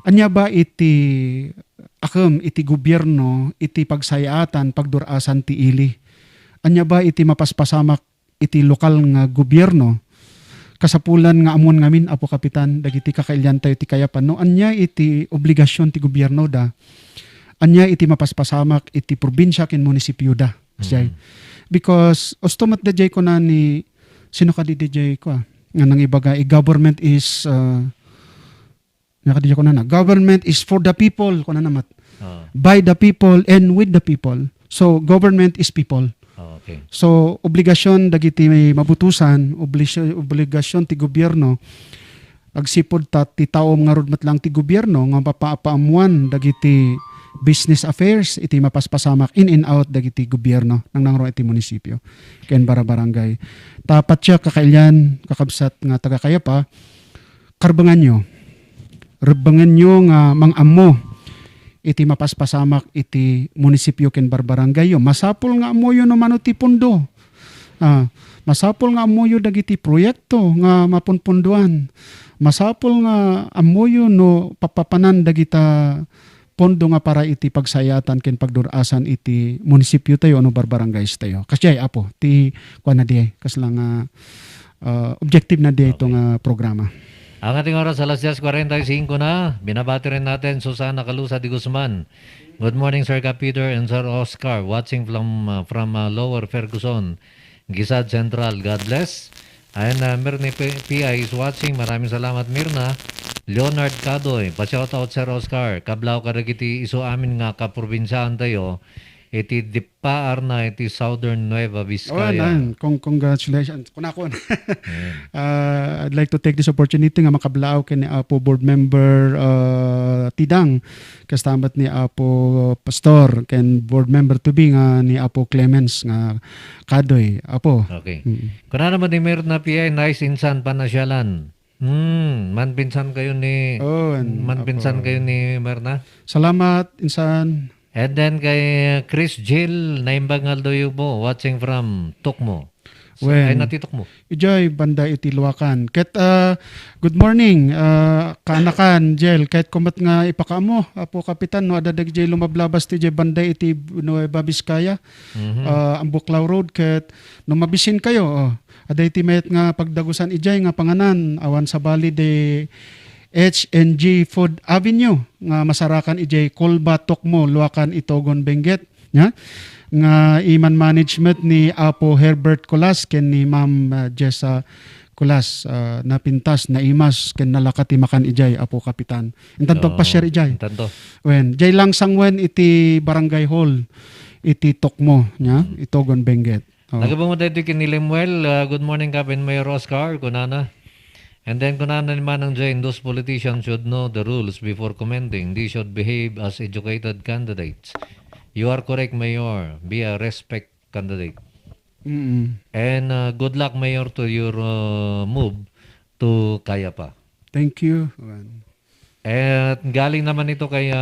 anya ba iti akam iti gobyerno iti pagsayatan pagdurasan ti ili. Anya ba iti mapaspasamak iti lokal nga gobyerno kasapulan nga amon ngamin, Apo Kapitan, dagiti kakailyan tayo ti Kayapan. No, anya iti obligasyon ti gobyerno da. Anya iti mapaspasamak iti probinsya ken munisipyo da. Because ostomat da jay ko na ni sino ka di jay ko nga nang ibaga government is nakadya ko na government is for the people ko na namat. By the people and with the people. So government is people. Okay. So obligasyon dagiti may mabutusan, obligasyon ti gobyerno agsipod ta ti taom nga rudmat lang ti gobyerno nga papaapamuan dagiti business affairs iti mapaspasamak in and out dagiti gobyerno nang nangro iti munisipyo ken barangay. Tapat siya kakailyan kakabsat nga taga Kayapa karbangan nyo. Rebangan nyo nga mang-amo iti mapaspasamak iti munisipyo ken barangay. Masapol nga amoyo no mano ti pondo. Masapol nga amoyo dagiti proyekto nga mapunpunduan. Masapol nga amoyo no papapanan dagita pondo nga para iti pagsayatan ken pagdurasan iti munisipyo tayo ano barbarangays tayo. Kasi Apo ti kuan na di kaslang objective na di ito nga programa. Ang ating oras alas 10:45 na. Binabati rin natin Susana Calusa de Guzman. Good morning Sir Peter and Sir Oscar watching from Lower Ferguson, Gisad Central. God bless. And Mirna PI is watching. Maraming salamat Mirna. Leonard Cadoy, pa-shoutout Sir Oscar. Kablaw ka iti iso amin nga kaprobinsyahan tayo. Iti Dipaar na iti Southern Nueva Vizcaya. Congratulations. Kunakon. I'd like to take this opportunity nga makablao ken ni Apo Board Member Tidang kastamat ni Apo Pastor ken Board Member to be nga ni Apo Clemens nga Kadoy. Apo. Okay. Kuna naman ni meron na PI nice insan panasyalan. Manpinsan kayo ni manpinsan kayo ni Merna. Salamat insan. And then kay Chris Jill Naimbangal Doyubo watching from Tukmo. Ay natitok mo. Ijay banda iti Luwakan. Ket good morning kanakan Jel ket kumat nga ipakaamo Apo Kapitan no adadag jay lumablabas ti jay banda iti Nueva Vizcaya. Ang Buklaw Road ket no mabisin kayo aday ti met nga pagdagusan ijay nga panganan awan sa bali de H&G Food Avenue nga masarakan ijay Kolba Tukmo Luwakan Itogon Benguet nya nga iman management ni Apo Herbert Colas ken ni Ma'am Jessa Colas napintas na imas ken nalakati makan ijay Apo Kapitan. Intanto pa share ijay. Intanto. Wen jay lang sangwen iti Barangay Hall iti Tukmo nya Itogon Benguet. Nagabang mo dito kinilimwel. Good morning Captain Mayor Oscar kunana. And then kunana naman ang Jane, those politicians should know the rules before commenting. They should behave as educated candidates. You are correct, Mayor. Be a respect candidate. And good luck, Mayor, to your move to kaya pa. Thank you. Awan. At galing naman ito kay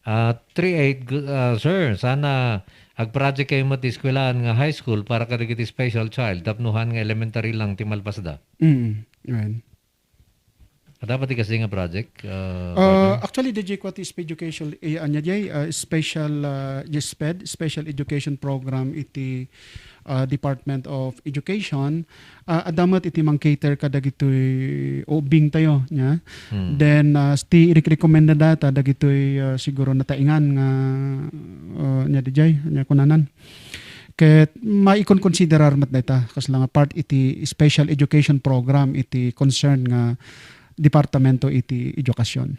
38, sir, sana ag-project kayo mo ti eskwelahan nga high school para kadagiti special child, tapnuhan nga elementary lang ti malpasda. Awan. At dapat kasi nga project? partner? Actually, the JQuat is education, special education program iti Department of Education. Adamat iti mang cater ka dagitoy ubing tayo nya. Then sti recommended data dagitoy siguro nataingan nga nya dijay nya kunanan. Ket maikon considerar mat data kas lang part iti special education program iti concern nga departamento iti edukasyon.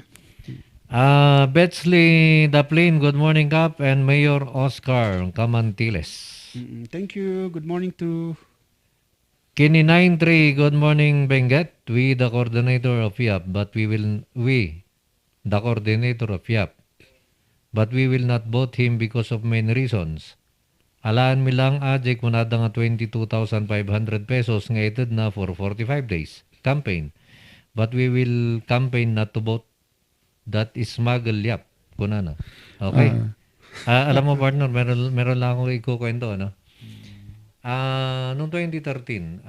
Betsley Daplin, good morning Kap, and Mayor Oscar Camantiles. Thank you. Good morning to Kini 93, good morning Benguet. We the coordinator of YAP, but we the coordinator of YAP, but we will not vote him because of many reasons. Alaan mi lang ajay kunada nga 22,500 pesos nga ited na for 45 days campaign. But we will campaign not to vote. That is smuggle YAP. Kunana. Okay. Alam mo partner, meron lang akong ikukwento, no? Noong 2013,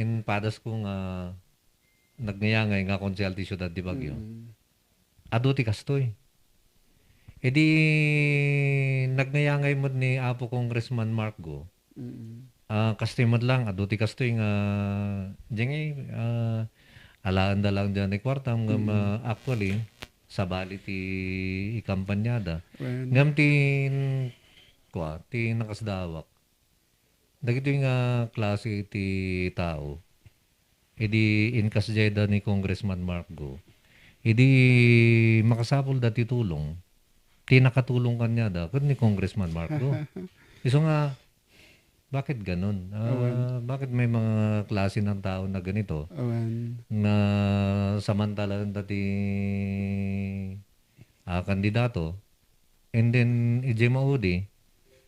in Padas kong nagnayangay nga konsyal ti Siyudad di Baguio. Aduti kastoy. E di nagnayangay mo ni Apo Congressman Mark Go. Kastoy mo lang, aduti kastoy nga alaan da lang dyan ni kwartam actually sa bali ti ikampanyada. Ngam ti nakasdawak. Dagito yung klase ti tao. Idi inkasjeda ni Congressman Mark Go. Idi makasapol da ti tulong. Ti nakatulong kanya da kun ni Congressman Mark Go. Iso nga bakit ganun? Bakit may mga klase ng tao na ganito? Na samantalang dati kandidato and then ije maudi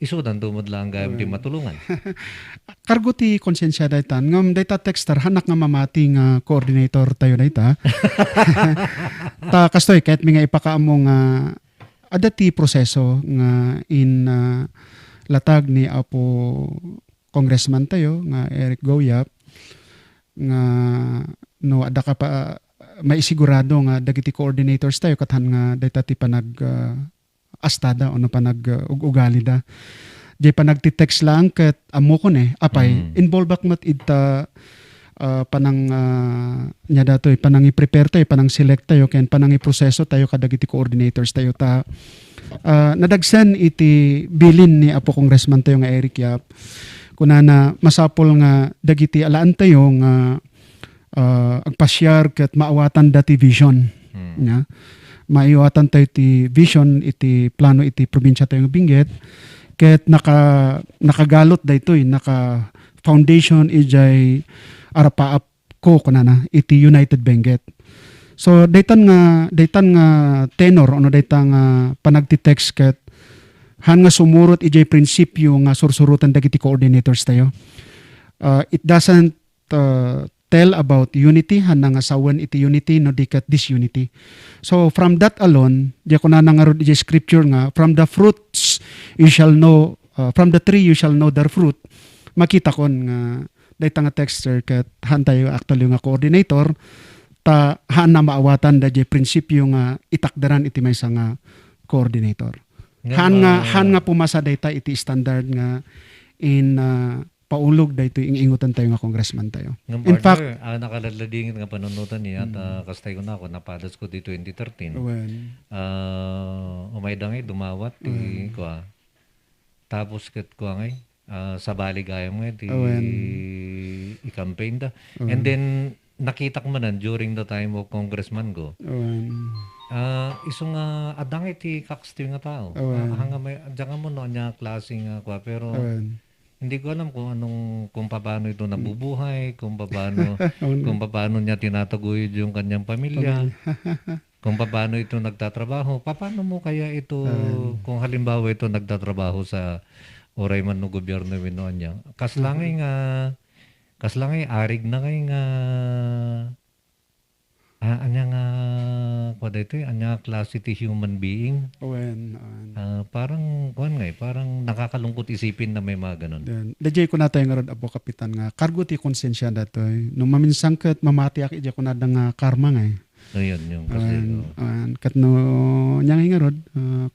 isudan tumod lang gayam ti matulungan. Kargo ti konsensya daytan ngam dayta texter hanak nga mamati nga coordinator tayo dayta. Ta kastoy ket mi nga ipakaamo nga ada ti proseso nga in latag ni Apo Congressman tayo nga Eric Goyap nga no ada ka pa maisigurado nga dagiti coordinators tayo kathan nga dayta ti panag astada o no panag ugali da. Di panagti-text lang ket amo ko apay involve mat ita panang nya datoy panang i-prepare tayo panang select tayo ken panang i-proseso tayo kadagiti coordinators tayo ta nadagsan iti bilin ni Apo Congressman tayo nga Eric Yap kunana masapol nga dagiti alaan tayo nga agpasyar ket maawatan dati vision nya maiwatan tayo ti vision iti plano iti probinsya tayo nga Benguet ket nakagalot daytoy naka foundation ijay arapaap ko kunana iti United Benguet. So daytan nga tenor ono daytan nga panagti-text ket han nga sumurot ijay prinsipyo nga sursurutan dagiti coordinators tayo. It doesn't tell about unity han nga sawen iti unity no dikat disunity. So from that alone, di ko na nangarod ijay scripture nga from the fruits you shall know from the tree you shall know their fruit. Makita kon nga dayta nga texter ket han tayo actually nga coordinator ta han na maawatan da jay prinsipyo nga itakdaran iti maysa nga coordinator. Han nga pumasa dayta iti standard nga in paulog dayto ingutan tayo nga congressman tayo. In fact, nakaladladingin nga panunutan niya at kastay ko na ako napadas ko di 2013. Umaydangay dumawat ti kwa. Tapos ket kwa ngay sa baligayam nga ti i-campaign da. And then nakita ko manan during the time of Congressman Go. Iso nga adang iti kakstiw nga tao. Hanga may adang mo no nya klase nga kwa pero hindi ko alam kung paano ito nabubuhay, kung paano niya tinataguyod yung kanyang pamilya. Kung paano ito nagtatrabaho. Paano mo kaya ito kung halimbawa ito nagtatrabaho sa oray man no gobyerno winoon niya. Kaslangay nga Kas lang ay arig na kay nga anya nga kuda ito anya klase ti human being. Parang kuan nga parang nakakalungkot isipin na may mga ganun. Then, dajay ko na tayo nga rod, Apo Kapitan, nga kargo ti konsensya datoy. Nung maminsang kat mamati ak ija ko na nga karma nga eh. No, yun yung kasi. Kat no, nyang nga rod,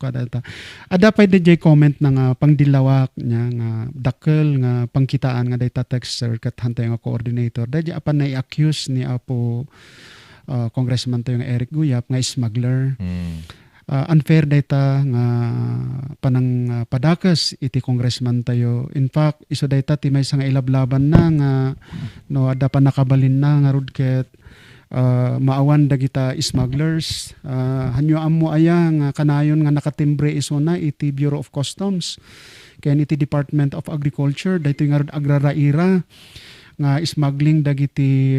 kada ta. Ada pa dajay comment na nga pangdilawak niya nga dakkel nga pangkitaan nga data texter kat hantay nga coordinator. Dajay apan na i-accuse ni Apo Congressman tayo nga Eric Guyap nga smuggler. Unfair data nga panang padakas iti congressman tayo. In fact, iso data ti may nga ilablaban na nga no ada pa nakabalin na nga rudket maawan dagita smugglers. Hanyo ammo aya nga kanayon nga nakatimbre iso na iti Bureau of Customs ken iti Department of Agriculture daytoy nga agraraira nga smuggling dagiti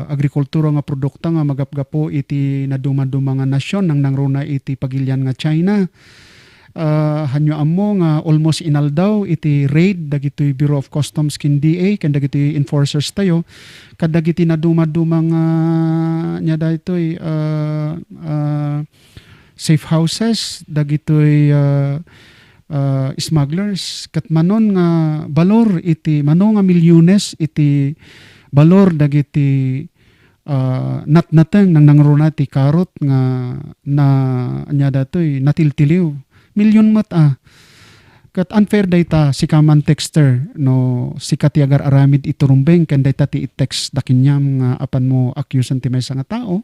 agrikultura nga produkta nga magapgapo iti naduma-duma nga nasyon nang nangruna iti pagilyan nga China. Hanyo ammo nga almost inaldaw iti raid dagiti Bureau of Customs ken DA ken dagiti enforcers tayo kadagiti naduma-duma nga nya daytoy safe houses dagitoy smugglers kat manon nga balor iti manon nga milyones iti balor dagiti natnateng nang nangruna ti karot nga na anya datoy natiltiliw milyon mat kat unfair data si kaman texter no si katiagar aramid iturumbeng ken data ti text dakinyam nga apan mo accuse ti maysa nga tao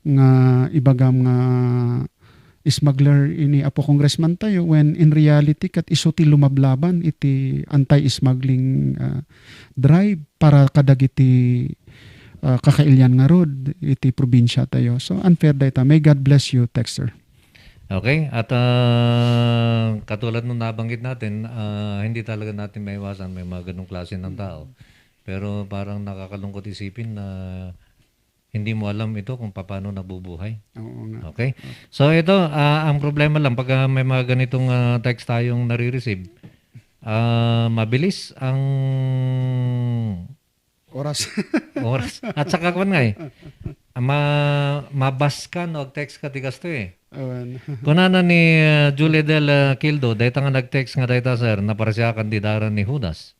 nga ibagam nga smuggler ini Apo Congressman tayo when in reality kat iso ti lumablaban iti anti-smuggling drive para kadagiti kakailyan nga rod iti probinsya tayo. So unfair data. May God bless you, Texter. Okay, at katulad nung nabanggit natin, hindi talaga natin maiwasan may mga ganong klase ng tao. Pero parang nakakalungkot isipin na hindi mo alam ito kung paano nabubuhay. Oo nga. Okay? So ito, ang problema lang pag may mga ganitong text tayong nare-receive, mabilis ang Oras. oras. At saka kung nga mabas ka no, text ka tigas to eh. Kunana ni Julie Del Kildo, dahita nga nag-text nga dahita sir, na para siya kandidaran ni Judas.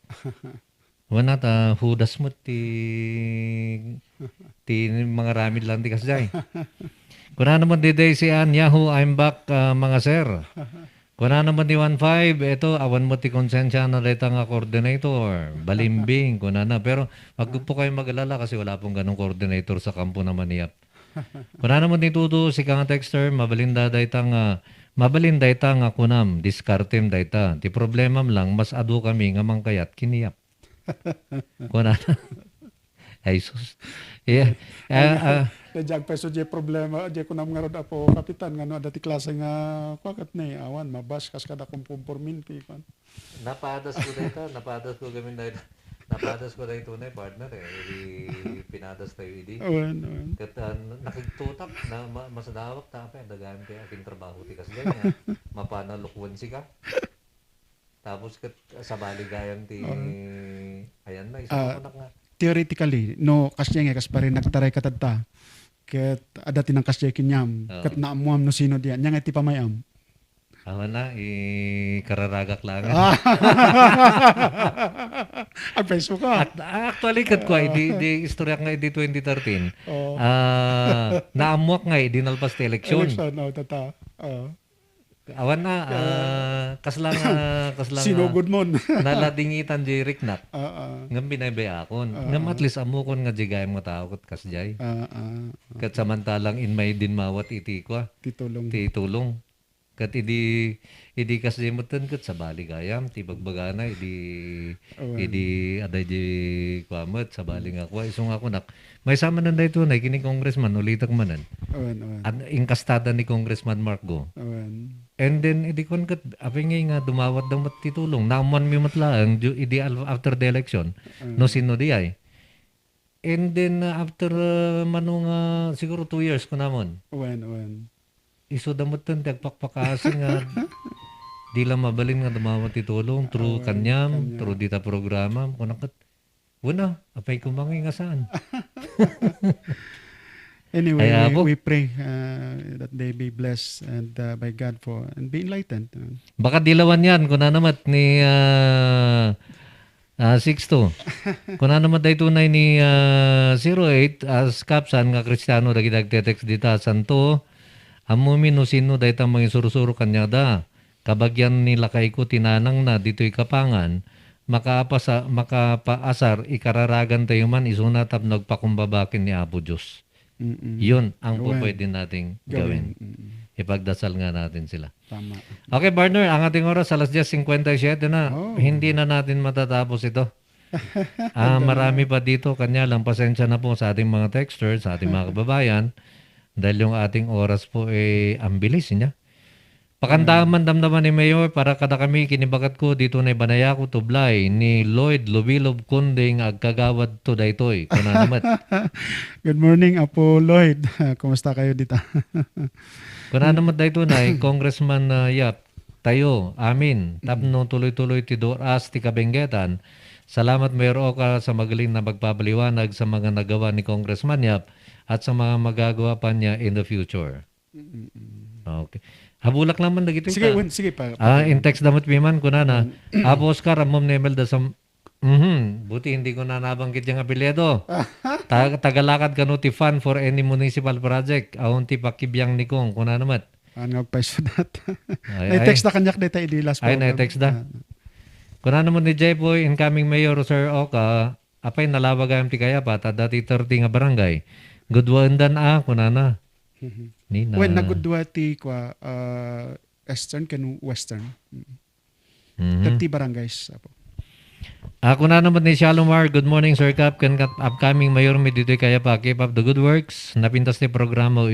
Wana ta Judas mo ti mga ramid lang di kasjay. Kunana mo di day si Yahoo, I'm back mga sir. Kunana mo di 15, ito awan mo ti konsensya na dahita nga coordinator, balimbing, kunana. Pero wag po kayo mag-alala kasi wala pong ganong coordinator sa kampo na Maniyap. Kunana mo di tuto si kang texter, mabalinda dahita nga kunam, diskartem dahita. Ti problema lang, mas adu kami nga mangkayat, kiniyap. Kunana. Ay sus. Yeah. Jag peso je problema je kunam nga rod Apo Kapitan nga no dati klase nga kwakat ni awan mabas kas kada kumpurmin pi kan. Napadas ko gamin dahil napadas ko dahil tunay partner eh. Pinadas tayo idi. Awan. Kat nakigtutak na masadawak tapay dagahan tayo aking trabaho ti kasi ganyan. Mapanalukwan si ka. Tapos kat sa baligayang ti ayan na isa ko nga. Theoretically no kasya nga kas pare nagtaray katadta. Ket ada tinang kasya kinyam. Ket naamuam no sino diyan. Nya nga ti pamayam. Awan na kararagak lang. Ang peso ka. At actually kat ko di istorya nga di 2013. Naamuak nga dinalpas ti eleksyon. Tata. Awan na kaslang sinugod mon. naladingitan di riknak. Ngam binabayakon. Ngam at least amukon nga jigayam nga tao kat kasjay. Kat samantalang in may din mawat iti kwa. Titulong. Kat idi kasjay mo ten kat sa baligayam ti bagbagana idi aday di kwamat sa baling akwa isong ako nak may sama nan dayto na kini congressman ulitak manan. At inkastada ni Congressman Mark Go. And then idi kon kat aping nga dumawat daw matitulong naman mi matlaang idi after the election no sino di ay. And then after manung siguro 2 years ko namon. Iso damot ten tagpakpakasin nga di lang mabalin nga dumawat titulong through kanyam, through dita programa kunakat Una, apay kumangay nga saan. Anyway, Kaya po. we pray that they be blessed and by God for and be enlightened. Baka dilawan yan, kung namat ni 6-2. Kung namat day tunay ni 08, as kapsan nga Kristiyano, dagi nagtetext dita, santo, amumin no sino day tamang isurusuro kanya da. Kabagyan nila kay ko tinanang na dito'y kapangan, makapaasar, ikararagan tayo man, isunatab nagpakumbabakin ni Apo Diyos. Yun ang po pwede nating gawin. Ipagdasal nga natin sila. Tama. Okay, partner, ang ating oras, alas 10:57 na. Hindi na natin matatapos ito. Marami pa dito, kanya lang pasensya na po sa ating mga texters, sa ating mga kababayan, dahil yung ating oras po ang bilis niya. Pakandaman damdaman ni Mayor para kada kami kinibagat ko dito na banaya ko tublay ni Lloyd Lubilob Kunding agkagawad to daytoy. Kuna naman. Good morning, Apo Lloyd. Kumusta kayo dito? Kuna naman dayto na Congressman Yap tayo amin tapno tuloy-tuloy ti Doras ti Kabenggetan. Salamat Mayor Oka sa magaling na magpapaliwanag sa mga nagawa ni Congressman Yap at sa mga magagawa pa niya in the future. Okay. Habulak naman na gito. Sige, sige pa. In text damot piman ko na Apo Oscar, amom nemel da sa... buti hindi ko na nabanggit yung apelyido. Tagalakad ka no ti fund for any municipal project. Ahon ti pakibiyang ni Kong, kuna naman. Ano pa sa dat? Ay, Na-text na kanyak dito idilas po. Ay, na-text na. Kuna naman ni Jayboy, incoming Mayor Sir Oka, apay nalawagayam ti kaya pa, dati 30 nga barangay. Good one dan kuna na. Nina. When nagudwa ti kwa Eastern ken Western. 30 barangays. Apo. Ako na naman ni Shalomar. Good morning, Sir Cap. Kan upcoming mayor mi dito kaya pa. Keep up the good works. Napintas ni programa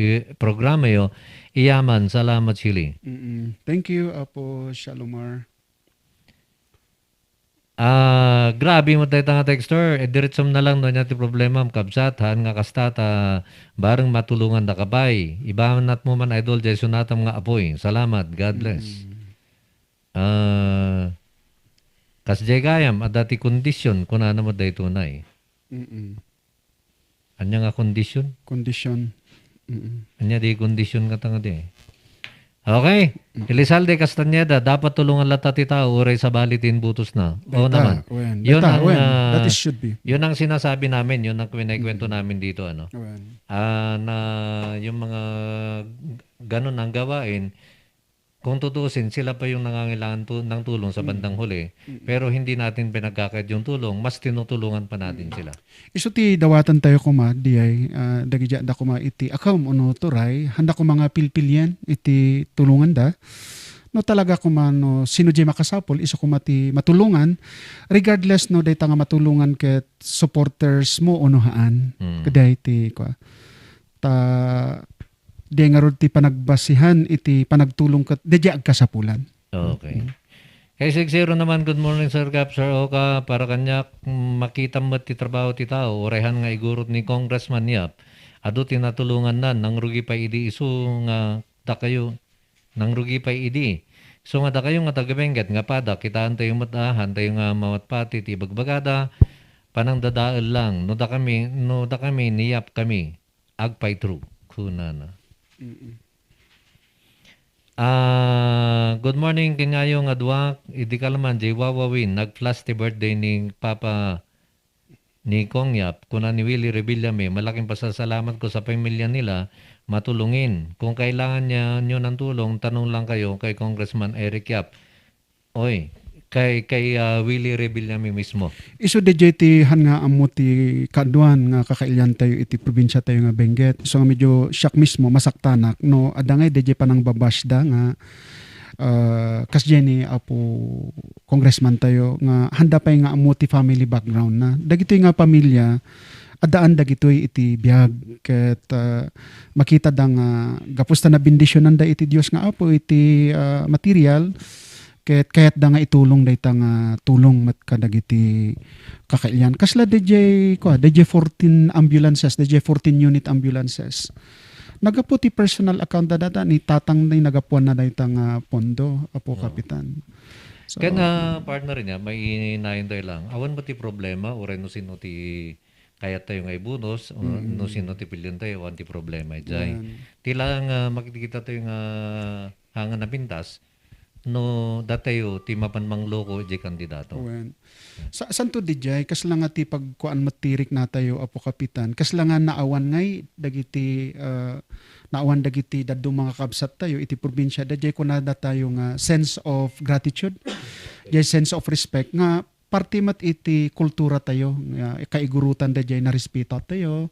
yo. Iyaman. Salamat, Chili. Thank you, Apo Shalomar. Grabe mo tayo nga texter. Diretsom na lang no niya ti problema. Kabsatan nga kastata. Bareng matulungan na kabay. Iba nat mo man idol. Jay sunatam nga apoy. Salamat. God bless. Kas jay gayam. At dati kondisyon. Kuna naman dahi tunay. Anya nga kondisyon? Condition. Anya di kondisyon ka tanga di. Okay. Elizalde Castañeda, dapat tulungan lata ti tao uray sa balitin butos na. Oo naman. Yun ang, that is should be. Yun ang sinasabi namin, yun ang kwento namin dito. Ano? Na yung mga ganun ang gawain, kung tutusin, sila pa yung nangangailangan ng tulong sa bandang huli. Pero hindi natin pinagkakait yung tulong, mas tinutulungan pa natin sila. Iso ti dawatan tayo kuma, di ay, dagidya da kuma iti, akam ono turay, handa ko mga pilpilyan, iti tulungan da. No talaga kuma, no, sino di makasapol, iso kuma ti matulungan, regardless no, day nga matulungan ket supporters mo onohaan. Kaday ti, kwa, di nga ron ti panagbasihan, iti panagtulong ket, di agkasapulan. Okay. Kay Sigsiro naman, good morning Sir Cap, Sir Oka, para kanya makita mo ti trabaho ti tao, orehan nga igurot ni Congressman Yap, ado tinatulungan na, nang rugi pa idi, iso nga da kayo, nang rugi pa idi. So nga da kayo nga tagabengget, nga pada, kitaan tayo matahan, tayo nga mawatpati, ti bagbagada, panang dadaal lang, no da kami, niyap kami, agpay true, kuna na. Good morning kingayo nga duwa idi kalaman jay wawawin nag-flash ti birthday ni Papa ni Kongyap kuna ni Willie Revillame malaking pasasalamat ko sa pamilya nila matulungin kung kailangan nyo ng tulong tanong lang kayo kay Congressman Eric Yap kay Willie Revillame mismo. Iso DJ ti han nga amo ti kaduan nga kakailyan tayo iti probinsya tayo nga Benguet. So nga medyo shock mismo masaktanak no adangay DJ pa nang babashda nga kas Jenny apo congressman tayo nga handa pa nga amo ti family background na dagitoy nga pamilya adaan dagitoy iti biag ket makita da nga gapusta na bendisyonan da iti Dios nga apo iti material kahit da nga itulong dayta nga tulong mat kadagiti kakailyan. Kasla DJ 14 ambulances, DJ 14 unit ambulances. Nagapo ti personal account da data ni tatang na nagapuan na dayta nga pondo, apo kapitan. So, Kaya na partner niya, may inayin tayo lang. Awan mo ti problema, o rin no sino ti kaya tayo nga ibunos, o no sino ti pilyon tayo, awan ti problema. Diyay. Tila nga makikita tayo nga hangan na pintas, no datayo ti mapanmang loko di kandidato. Wen. Saan to dijay? Kas lang nga ti pagkuan matirik na tayo apo kapitan. Kas lang nga naawan ngay dagiti naawan dagiti daddo mga kabsat tayo iti probinsya dajay kunada tayo nga sense of gratitude. Jay sense of respect nga parte mat iti kultura tayo nga kaigurutan dajay na respeto tayo.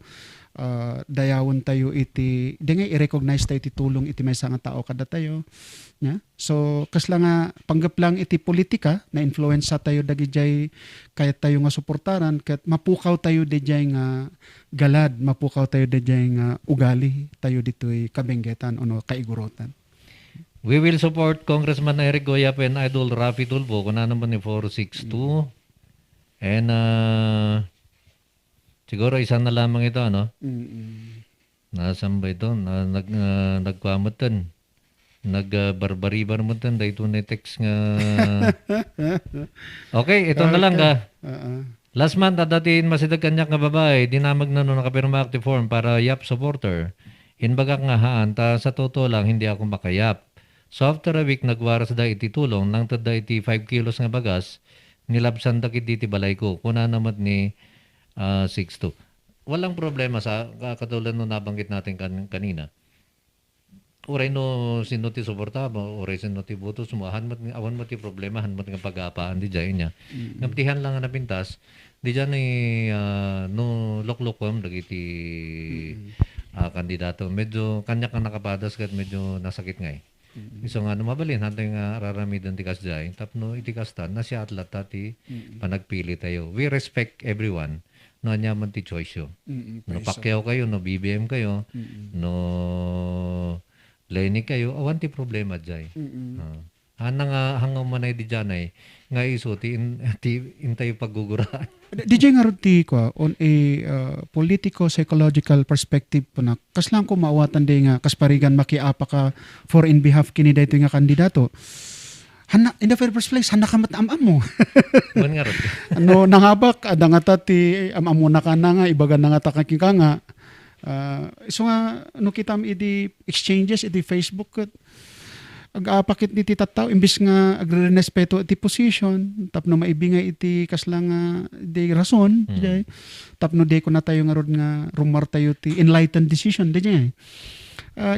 Dayawon tayo iti dengay i-recognize tayo iti tulong iti maysa nga tao kada tayo. Yeah? So kasla nga panggap lang iti politika na influensya tayo dagijay kaya tayo nga suportaran ket mapukaw tayo dejay nga galad, mapukaw tayo dejay nga ugali tayo ditoy kabenggetan ono kaigurutan. We will support Congressman Eric Goyap and Idol Rafi Tulfo kung ano naman ni 462. And siguro isa na lamang ito, ano? Nasaan ba ito? Nagkwamutan. Nagbarbaribar mo tan. Dahil ito na text nga. Okay, ito na lang ka. Last month, dadatiin masidag kanyak nga babae, dinamag na nung nakapirma active form para YAP supporter. Inbagak nga haan, ta sa totoo lang, hindi ako makayap. So after a week, nagwaras da iti tulong, nang tada iti 5 kilos nga bagas, nilabsan da kiti balay ko. Kuna naman ni 6'2". Walang problema sa katulad nung nabanggit natin kanina. Uray no sino ti suportabo, uray sino ti butos mo, awan mo ti problema, hanmat nga pag-aapaan di dyan niya. Ngaptihan lang nga napintas, di dyan no loklokom, dagiti kandidato. Medyo kanya kang nakapadas kat medyo nasakit nga eh. So nga mabalin natin nga raramidan ti kasjay tapno iti kastan na si atlat ti panagpili tayo. We respect everyone. No anyaman ti choice yo. No Pacquiao kayo, no BBM kayo, no Lenny kayo, awan ti problema jay. Ana nga hanggang manay di janay nga iso ti intay pagguguraan. DJ nga ruti ko on a politico psychological perspective po na kaslang ko maawatan di nga kasparigan makiapa ka for in behalf kini dayto nga kandidato. Hana in the first place hana ka matamam mo. Wan nga ron. Ano nangabak ada nga ti amam mo na kana nga ibaga na nga takaking ka nga. So nga no kitam idi exchanges idi Facebook ket ag-apakit iti tattaw imbis nga agre-respeto iti position tapno maibingay iti kaslang di rason jay tapno di ko na tayo nga rod nga rumar tayo ti enlightened decision di jay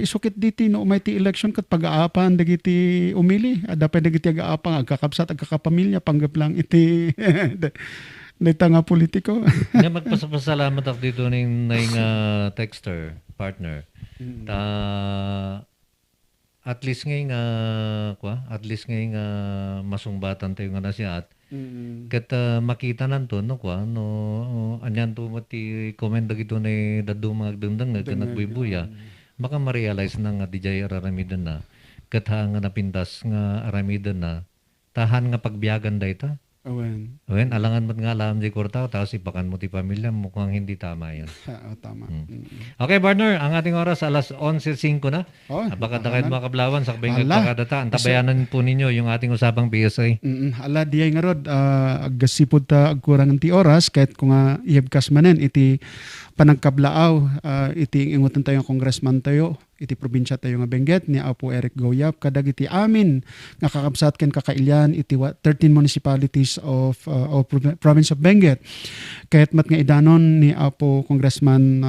isukit diti no umay ti election kat pag-aapan dagiti umili dapat dagiti ag-aapang agkakabsat agkakapamilya panggap lang iti nita nga politiko. Nga magpasalamat ako dito ng texter partner. At least ngayon masungbatan tayo nga na siya at kat makita nanto no anyan to mati comment dagito na dadu mga dendang nga nagbubuya baka ma-realize na nga dijay aramidan na kat nga napintas nga aramidan na tahan nga pagbiyagan dayta. Awen, alangan mo nga alam di kurtaw, tapos ipakan mo ti pamilya, mukhang hindi tama yan. Tama. Okay, partner, ang ating oras alas 11:05 na. Baka takay mga kablawan, sakbay nga kakadata. Antabayanan po ninyo yung ating usapang PSA. Ala, diyay nga rod, aggasipod ta agkurang ti oras, kahit kung ihabkas manen, iti panagkablaaw, iti ingutan tayo ng congressman tayo, iti probinsya tayo nga Benguet ni Apo Eric Goyap kadag iti amin nga kakabsat ken kakailyan iti 13 municipalities of province of Benguet kahit mat nga idanon ni Apo Congressman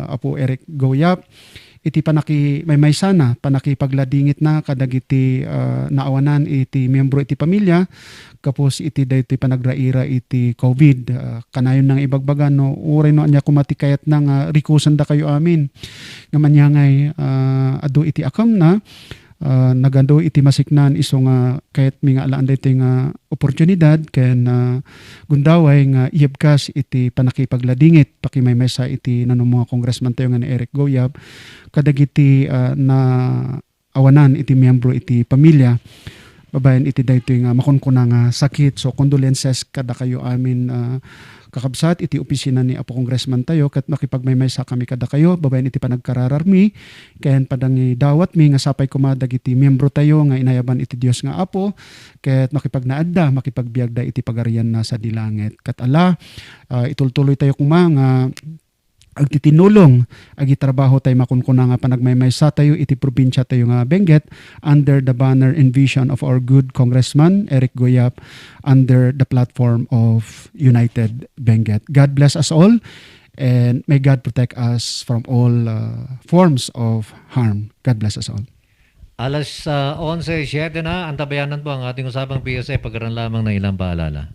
Apo Eric Goyap iti may sana panakipagladingit na kadag iti naawanan iti miyembro iti pamilya kapos iti daytoy panagraira iti COVID kanayon nang ibagbagan no uray no anya kumatikayat nang rikusan da kayo amin nga manyangay adu iti akam na nagando iti masiknan iso nga kahit mi nga alaan daytoy nga oportunidad ken gundaway nga ihabkas iti panakipagladingit pakimay sa iti nanong mga congressman tayo nga ni Eric Goyap kadag iti na awanan iti miyembro iti pamilya babayan iti daytoy nga makunkuna nga sakit so condolences kada kayo amin kakabsat iti opisina ni Apo Congressman tayo ket makipagmaymay sa kami kada kayo babayan iti panagkarararmi ken padangi dawat mi nga sapay kumadag iti miyembro tayo nga inayaban iti Dios nga Apo ket makipagnaadda makipagbiagda iti pagarian na sa dilangit ket ala itultuloy tayo kuma nga agtitinulong agitrabaho tayo makunkuna nga panagmaymaysa tayo iti probinsya tayo nga Benguet under the banner and vision of our good Congressman Eric Goyap under the platform of United Benguet. God bless us all and may God protect us from all forms of harm. God bless us all. Alas 11:07 na, antabayanan po ang ating usapang PSA pagkaroon lamang ng ilang paalala.